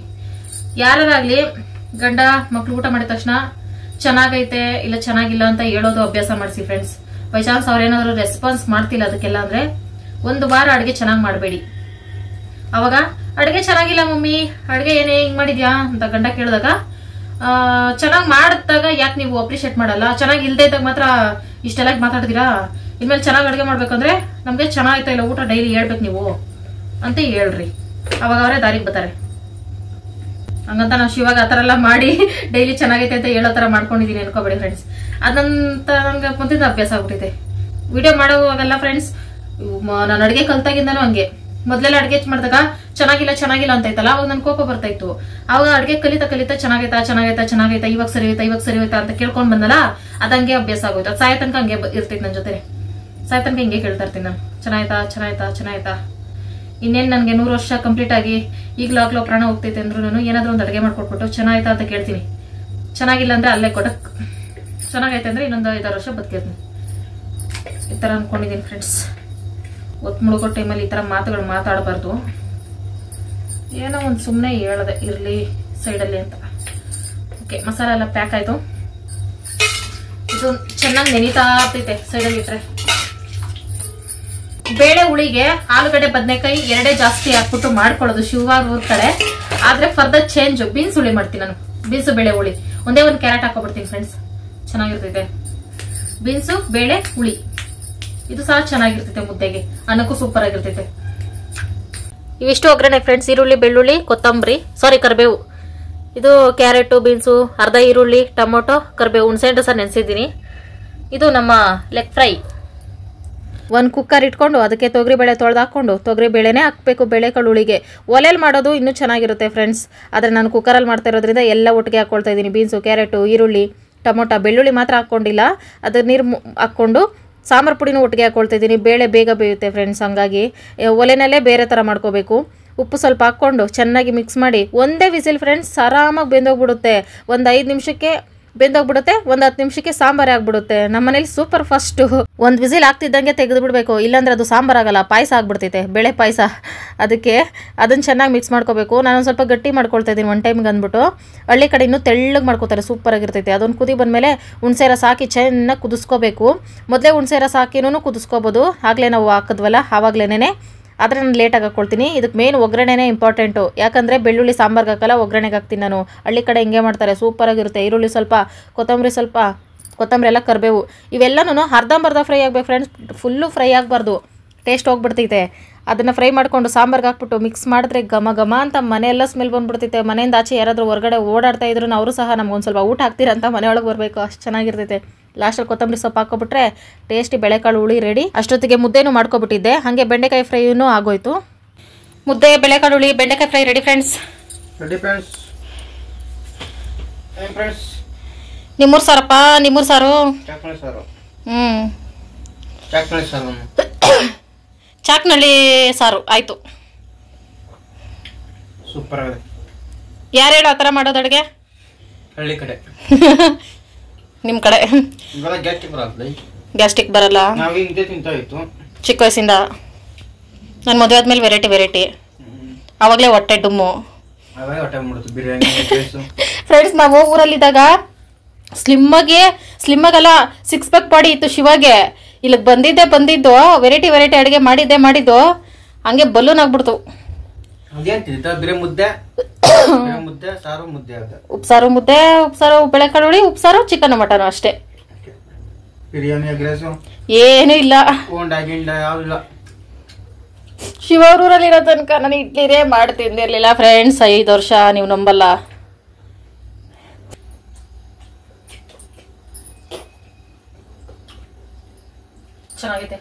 ಯಾರಾಗ್ಲಿ ಗಂಡ ಮಕ್ಳು ಊಟ ಮಾಡಿದ ತಕ್ಷಣ ಚೆನ್ನಾಗೈತೆ ಇಲ್ಲ ಚೆನ್ನಾಗಿಲ್ಲ ಅಂತ ಹೇಳೋದು ಅಭ್ಯಾಸ ಮಾಡಿಸಿ ಫ್ರೆಂಡ್ಸ್. ಬೈ ಚಾನ್ಸ್ ಅವ್ರೇನಾದ್ರು ರೆಸ್ಪಾನ್ಸ್ ಮಾಡ್ತಿಲ್ಲ ಅದಕ್ಕೆಲ್ಲ ಅಂದ್ರೆ 1 ವಾರ ಅಡುಗೆ ಚೆನ್ನಾಗಿ ಮಾಡಬೇಡಿ. ಅವಾಗ ಅಡುಗೆ ಚೆನ್ನಾಗಿಲ್ಲ ಮಮ್ಮಿ, ಅಡುಗೆ ಏನೇ ಹಿಂಗ್ ಮಾಡಿದ್ಯಾ ಅಂತ ಗಂಡ ಕೇಳಿದಾಗ ಚೆನ್ನಾಗಿ ಮಾಡಿದಾಗ ಯಾಕೆ ನೀವು ಅಪ್ರಿಶಿಯೇಟ್ ಮಾಡಲ್ಲ? ಚೆನ್ನಾಗಿ ಇಲ್ದೇ ಇದ್ದಾಗ ಮಾತ್ರ ಇಷ್ಟೆಲ್ಲ ಮಾತಾಡ್ತೀರಾ? ಇನ್ಮೇಲೆ ಚೆನ್ನಾಗಿ ಅಡುಗೆ ಮಾಡ್ಬೇಕಂದ್ರೆ ನಮ್ಗೆ ಚೆನ್ನಾಗಿತ್ತ ಇಲ್ಲ ಊಟ ಡೈಲಿ ಹೇಳ್ಬೇಕು ನೀವು ಅಂತ ಹೇಳ್ರಿ. ಅವಾಗ ಅವರೇ ದಾರಿಗೆ ಬರ್ತಾರೆ. ಹಂಗಂತ ನಾವು ಶಿವಾಗ ಆತರ ಎಲ್ಲ ಮಾಡಿ ಡೈಲಿ ಚೆನ್ನಾಗೈತೆ ಅಂತ ಹೇಳೋ ತರ ಮಾಡ್ಕೊಂಡಿದೀನಿ ಅನ್ಕೋಬೇಡಿ ಫ್ರೆಂಡ್ಸ್. ಅದಂತ ನಂಗೆ ಮುಂದಿನ ಅಭ್ಯಾಸ ಆಗ್ಬಿಟ್ಟಿದೆ. ವಿಡಿಯೋ ಮಾಡೋವಾಗೆಲ್ಲ ಫ್ರೆಂಡ್ಸ್, ನಾನು ಅಡುಗೆ ಕಲ್ತಾಗಿಂದನೂ ಹಂಗೆ. ಮೊದ್ಲೆಲ್ಲ ಅಡುಗೆ ಮಾಡಿದಾಗ ಚೆನ್ನಾಗಿಲ್ಲ ಅಂತ ಐತಲ್ಲ, ಅವಾಗ ನನ್ ಕೋಪ ಬರ್ತಾ ಇತ್ತು. ಅವಾಗ ಅಡುಗೆ ಕಲಿತಾ ಚೆನ್ನಾಗೈತಾ ಇವಾಗ ಸರಿ ಹೋಯ್ತಾ ಅಂತ ಕೇಳ್ಕೊಂಡ್ ಬಂದಲ್ಲ, ಅದಂಗೆ ಅಭ್ಯಾಸ ಆಗೋಯ್ತು. ಅದು ಸಾಯ ತನಕ ಹಂಗೆ ಇರ್ತೈತೆ ನನ್ನ ಜೊತೆ. ಸಾಯ ತನಕ ಹಿಂಗೆ ಕೇಳ್ತಾ ಇರ್ತೀನಿ ನಾನು, ಚೆನ್ನಾಯ್ತಾ. ಇನ್ನೇನ್ ನನ್ಗೆ 100 ವರ್ಷ ಕಂಪ್ಲೀಟ್ ಆಗಿ ಈಗ್ಲಾಗ್ಲೋ ಪ್ರಾಣ ಹೋಗ್ತೈತೆ ಅಂದ್ರೂ ನಾನು ಏನಾದ್ರೂ ಒಂದು ಅಡುಗೆ ಮಾಡ್ಕೊಟ್ಬಿಟ್ಟು ಚೆನ್ನಾಯ್ತಾ ಅಂತ ಕೇಳ್ತೀನಿ. ಚೆನ್ನಾಗಿಲ್ಲ ಅಂದ್ರೆ ಅಲ್ಲೇ ಕೊಡಕ್, ಚೆನ್ನಾಗೈತೆ ಅಂದ್ರೆ ಇನ್ನೊಂದು 5-6 ವರ್ಷ ಬದುಕಿರ್ತೀನಿ. ಈ ತರ ಅನ್ಕೊಂಡಿದೀನಿ ಫ್ರೆಂಡ್ಸ್. ಒತ್ತು ಮುಳುಗೋ ಟೈಮಲ್ಲಿ ಈ ತರ ಮಾತುಗಳು ಮಾತಾಡಬಾರ್ದು. ಏನೋ ಒಂದು ಸುಮ್ಮನೆ ಹೇಳದೆ ಇರ್ಲಿ ಸೈಡಲ್ಲಿ ಅಂತ. ಓಕೆ, ಮಸಾಲ ಎಲ್ಲ ಪ್ಯಾಕ್ ಆಯ್ತು. ಇದು ಚೆನ್ನಾಗಿ ನೆನೀತಾ ಆಗ್ತೈತೆ ಸೈಡಲ್ಲಿ ಇಟ್ರೆ. ಬೇಳೆ ಹುಳಿಗೆ ಆಲೂಗಡ್ಡೆ ಬದನೆಕಾಯಿ 2 ಜಾಸ್ತಿ ಹಾಕ್ಬಿಟ್ಟು ಮಾಡ್ಕೊಳ್ಳೋದು ಶಿವವಾರ ಊರ್ ಕಡೆ. ಆದ್ರೆ ಫರ್ದರ್ ಚೇಂಜ್ ಬೀನ್ಸ್ ಹುಳಿ ಮಾಡ್ತೀನಿ ನಾನು. ಬೀನ್ಸು ಬೇಳೆ ಹುಳಿ, ಒಂದೇ ಒಂದು ಕ್ಯಾರೆಟ್ ಹಾಕೊಬಿಡ್ತೀನಿ ಫ್ರೆಂಡ್ಸ್, ಚೆನ್ನಾಗಿರ್ತೈತೆ. ಬೀನ್ಸು ಬೇಳೆ ಹುಳಿ ಇದು ಸಹ ಚೆನ್ನಾಗಿರ್ತೈತೆ, ಮುದ್ದೆಗೆ ಅನ್ನಕ್ಕೂ ಸೂಪರ್ ಆಗಿರ್ತೈತೆ. ಇವಿಷ್ಟು ಒಗ್ಗರಣೆ ಫ್ರೆಂಡ್ಸ್. ಈರುಳ್ಳಿ, ಬೆಳ್ಳುಳ್ಳಿ, ಕೊತ್ತಂಬರಿ, ಕರಿಬೇವು. ಇದು ಕ್ಯಾರೆಟ್, ಬೀನ್ಸು, ಅರ್ಧ ಈರುಳ್ಳಿ, ಟೊಮೊಟೊ, ಕರಿಬೇವು, ಹುಣಸೆಹಣ್ಣು ಸಹ ನೆನೆಸಿದ್ದೀನಿ. ಇದು ನಮ್ಮ ಲೆಗ್ ಫ್ರೈ. 1 ಕುಕ್ಕರ್ ಇಟ್ಕೊಂಡು ಅದಕ್ಕೆ ತೊಗರಿಬೇಳೆ ತೊಳೆದು ಹಾಕ್ಕೊಂಡು ತೊಗರಿಬೇಳೆನೇ ಹಾಕಬೇಕು ಬೇಳೆಕಾಳು ಹುಳಿಗೆ. ಒಲೆಯಲ್ಲಿ ಮಾಡೋದು ಇನ್ನೂ ಚೆನ್ನಾಗಿರುತ್ತೆ ಫ್ರೆಂಡ್ಸ್. ಆದರೆ ನಾನು ಕುಕ್ಕರಲ್ಲಿ ಮಾಡ್ತಾ ಇರೋದ್ರಿಂದ ಎಲ್ಲ ಒಟ್ಟಿಗೆ ಹಾಕ್ಕೊಳ್ತಾ ಇದ್ದೀನಿ. ಬೀನ್ಸು, ಕ್ಯಾರೆಟು, ಈರುಳ್ಳಿ, ಟೊಮೊಟೊ, ಬೆಳ್ಳುಳ್ಳಿ ಮಾತ್ರ ಹಾಕ್ಕೊಂಡಿಲ್ಲ. ಅದು ನೀರು ಹಾಕ್ಕೊಂಡು ಸಾಂಬಾರು ಪುಡಿನೂ ಒಟ್ಟಿಗೆ ಹಾಕ್ಕೊಳ್ತಾ ಇದ್ದೀನಿ. ಬೇಳೆ ಬೇಗ ಬೇಯುತ್ತೆ ಫ್ರೆಂಡ್ಸ್, ಹಂಗಾಗಿ ಒಲೆನಲ್ಲೇ ಬೇರೆ ಥರ ಮಾಡ್ಕೋಬೇಕು. ಉಪ್ಪು ಸ್ವಲ್ಪ ಹಾಕ್ಕೊಂಡು ಚೆನ್ನಾಗಿ ಮಿಕ್ಸ್ ಮಾಡಿ ಒಂದೇ ವಿಸಿಲ್ ಫ್ರೆಂಡ್ಸ್, ಆರಾಮಾಗಿ ಬೆಂದೋಗ್ಬಿಡುತ್ತೆ. ಒಂದು 5 ನಿಮಿಷಕ್ಕೆ ಬೆಂದೋಗ್ಬಿಡುತ್ತೆ, ಒಂದು 10 ನಿಮಿಷಕ್ಕೆ ಸಾಂಬಾರು ಆಗ್ಬಿಡುತ್ತೆ. ನಮ್ಮ ಮನೇಲಿ ಸೂಪರ್ ಫಾಸ್ಟು. 1 ವಿಸಿಲ್ ಆಗ್ತಿದ್ದಂಗೆ ತೆಗೆದು ಬಿಡಬೇಕು, ಇಲ್ಲಾಂದ್ರೆ ಅದು ಸಾಂಬಾರು ಆಗಲ್ಲ, ಪಾಯಸ ಆಗ್ಬಿಡ್ತೈತೆ, ಬೇಳೆ ಪಾಯಸ. ಅದಕ್ಕೆ ಅದನ್ನು ಚೆನ್ನಾಗಿ ಮಿಕ್ಸ್ ಮಾಡ್ಕೋಬೇಕು. ನಾನೊಂದು ಸ್ವಲ್ಪ ಗಟ್ಟಿ ಮಾಡ್ಕೊಳ್ತಾ ಇದ್ದೀನಿ ಒನ್ ಟೈಮ್ಗೆ ಅಂದ್ಬಿಟ್ಟು. ಹಳ್ಳಿ ಕಡೆ ಇನ್ನೂ ತೆಳ್ಳಗೆ ಮಾಡ್ಕೋತಾರೆ, ಸೂಪರ್ ಆಗಿರ್ತೈತೆ. ಅದೊಂದು ಕುದಿ ಬಂದಮೇಲೆ ಹುಣಸೆ ರಸ ಹಾಕಿ ಚೆನ್ನಾಗಿ ಕುದಿಸ್ಕೋಬೇಕು. ಮೊದಲೇ ಹುಣಸೆ ರಸ ಹಾಕಿನೂ ಕುದಿಸ್ಕೋಬೋದು, ಆಗಲೇ ನಾವು ಹಾಕಿದ್ವಲ್ಲ ಆವಾಗಲೇ. ಆದರೆ ನಾನು ಲೇಟಾಗಿ ಹಾಕ್ಕೊಳ್ತೀನಿ. ಇದಕ್ಕೆ ಮೇನ್ ಒಗ್ಗರಣೆನೇ ಇಂಪಾರ್ಟೆಂಟು. ಯಾಕಂದರೆ ಬೆಳ್ಳುಳ್ಳಿ ಸಾಂಬಾರ್ಗೆ ಹಾಕಲ್ಲ, ಒಗ್ಗರಣೆಗೆ ಹಾಕ್ತೀನಿ ನಾನು. ಹಳ್ಳಿ ಕಡೆ ಹಿಂಗೆ ಮಾಡ್ತಾರೆ, ಸೂಪರಾಗಿರುತ್ತೆ. ಈರುಳ್ಳಿ ಸ್ವಲ್ಪ, ಕೊತ್ತಂಬರಿ ಎಲ್ಲ ಕರಿಬೇವು ಇವೆಲ್ಲನೂ ಅರ್ಧಂಬರ್ಧ ಫ್ರೈ ಆಗಬೇಕು ಫ್ರೆಂಡ್ಸ್. ಫುಲ್ಲು ಫ್ರೈ ಆಗಬಾರ್ದು, ಟೇಸ್ಟ್ ಹೋಗ್ಬಿಡ್ತೈತೆ. ಅದನ್ನು ಫ್ರೈ ಮಾಡಿಕೊಂಡು ಸಾಂಬಾರ್ಗೆ ಹಾಕ್ಬಿಟ್ಟು ಮಿಕ್ಸ್ ಮಾಡಿದ್ರೆ ಘಮ ಘಮ ಅಂತ ಮನೆಯೆಲ್ಲ ಸ್ಮೆಲ್ ಬಂದ್ಬಿಡ್ತೈತೆ. ಮನೆಯಿಂದ ಆಚೆ ಯಾರಾದರೂ ಹೊರಗಡೆ ಓಡಾಡ್ತಾ ಇದ್ರು ಅವರು ಸಹ ನಮ್ಗೊಂದು ಸ್ವಲ್ಪ ಊಟ ಹಾಕ್ತೀರಂತ ಮನೆಯೊಳಗೆ ಬರಬೇಕು, ಅಷ್ಟು ಚೆನ್ನಾಗಿರ್ತೈತೆ. ಲಾಸ್ಟಲ್ಲಿ ಕೊತ್ತಂಬರಿ ಸೊಪ್ಪು ಹಾಕೊಬಿಟ್ರೆ ಟೇಸ್ಟಿ ಬೆಳೆಕಾಳು ಹುಳಿ ರೆಡಿ. ಅಷ್ಟೊತ್ತಿಗೆ ಮುದ್ದೆನೂ ಮಾಡ್ಕೊಬಿಟ್ಟಿದ್ದೆ, ಹಾಗೆ ಬೆಂಡೆಕಾಯಿ ಫ್ರೈನೂ ಆಗೋಯ್ತು. ಮುದ್ದೆ, ಬೆಳೆಕಾಳು ಹುಳಿ, ಬೆಂಡೆಕಾಯಿ ಫ್ರೈ ರೆಡಿ ಫ್ರೆಂಡ್ಸ್. ನಿಮ್ಮೂರು ಸಾರಪ್ಪ, ನಿಮ್ಮೂರು ಸಾರು. ಚಾಕ್ನಳ್ಳಿ ಸಾರು ಆಯ್ತು. ಸೂಪರ್ ಆಗಿದೆ. ಯಾರು ಹೇಳು ಆ ಥರ ಮಾಡೋದು ಅಡುಗೆ? ಹಳ್ಳಿ ಕಡೆ. ನಿಮ್ಮ ಕಡೆ ಗ್ಯಾಸ್ಟ್ರಿಕ್ ಬರಲ್ಲ. ಚಿಕ್ಕ ವಯಸ್ಸಿಂದ ನನ್ನ ಮದುವೆ ಆದ್ಮೇಲೆ ವೆರೈಟಿ ಅವಾಗಲೇ ಹೊಟ್ಟೆ ಡುಮ್ಮು. ಫ್ರೆಂಡ್ಸ್, ನಾವು ಊರಲ್ಲಿದ್ದಾಗ ಸ್ಲಿಮ್ಮಾಗಲ್ಲ 6 ಪ್ಯಾಕ್ ಬಾಡಿ ಇತ್ತು ಶಿವಾಗೆ. ಇಲ್ಲಿಗೆ ಬಂದಿದ್ದು ವೆರೈಟಿ ಅಡುಗೆ ಮಾಡಿದ್ದು ಹಂಗೆ ಬಲೂನ್ ಆಗ್ಬಿಡ್ತು. ಉಪ್ಸಾರು ಮುದ್ದೆ, ಉಪ್ಸಾರು ಬೆಳೆಕಾಳು ಹುಳಿ, ಉಪ್ಸಾರು ಚಿಕನ್ ಮಟನ್ ಅಷ್ಟೇ, ಏನು ಇಲ್ಲ. ಶಿವರೂರಲ್ಲಿರೋ ತನಕ ನಾನು ಇಡ್ಲಿನೇ ಮಾಡಿ ತಿಂದಿರ್ಲಿಲ್ಲ ಫ್ರೆಂಡ್ಸ್. 5 ವರ್ಷ, ನೀವು ನಂಬಲ್ಲ. ಚೆನ್ನಾಗಿದೆ.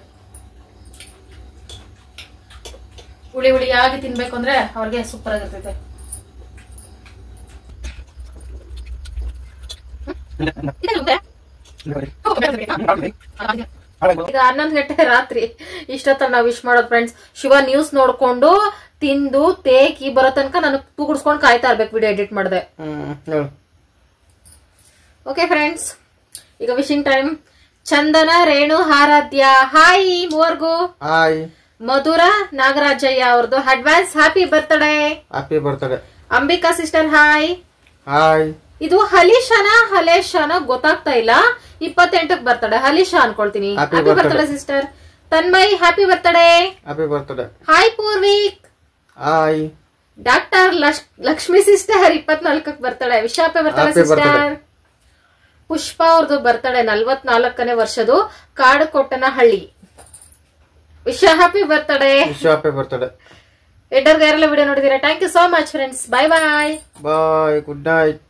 ಹುಳಿಯಾಗಿ ತಿನ್ಬೇಕು ಅಂದ್ರೆ ಅವ್ರಿಗೆ ಸೂಪರ್ ಆಗಿರ್ತೈತೆ. ಈಗ 11 ಗಂಟೆ ರಾತ್ರಿ, ಇಷ್ಟೊತ್ತಲ್ಲಿ ನಾವು ವಿಶ್ ಮಾಡೋದು ಫ್ರೆಂಡ್ಸ್. ಶಿವ ನ್ಯೂಸ್ ನೋಡ್ಕೊಂಡು ತಿಂದು ತೇಕಿ ಬರೋ ತನಕ ನಾನು ತೂಗುಡ್ಸ್ಕೊಂಡು ಕಾಯ್ತಾ ಇರ್ಬೇಕು ವಿಡಿಯೋ ಎಡಿಟ್ ಮಾಡಿದೆ. ಓಕೆ ಫ್ರೆಂಡ್ಸ್, ಈಗ wishing time. Chandana, Renu, Aradhya hi ಮೂವರ್ಗೂ. ಹಾಯ್. ಮಧುರ ನಾಗರಾಜಯ್ಯ ಅವ್ರದ್ದು advance happy birthday. Ambika sister hi. Hi. ಇದು ಹಲೇಶಾನ ಗೊತ್ತಾಗ್ತಾ ಇಲ್ಲ. 28ಕ್ಕೆ ಬರ್ತಡೆ, ಹಲೀಶಾ ಅನ್ಕೊಳ್ತೀನಿ. Happy birthday sister. Tanmay happy birthday. Hi Poorvik. Hi. Doctor Lakshmi sister 24ಕ್ಕೆ birthday. Wish happy birthday sister. Pushpa ಅವ್ರದ್ದು ಬರ್ತಡೆ 44ನೇ ವರ್ಷದ್ದು, ಕಾಡುಕೊಟ್ಟನಹಳ್ಳಿ. Happy birthday. ಎಡ್ಡರ್ಗೆ ಯಾರೆಲ್ಲ ವಿಡಿಯೋ ನೋಡಿದೀರಾ, thank you so much friends. Bye bye. Good night.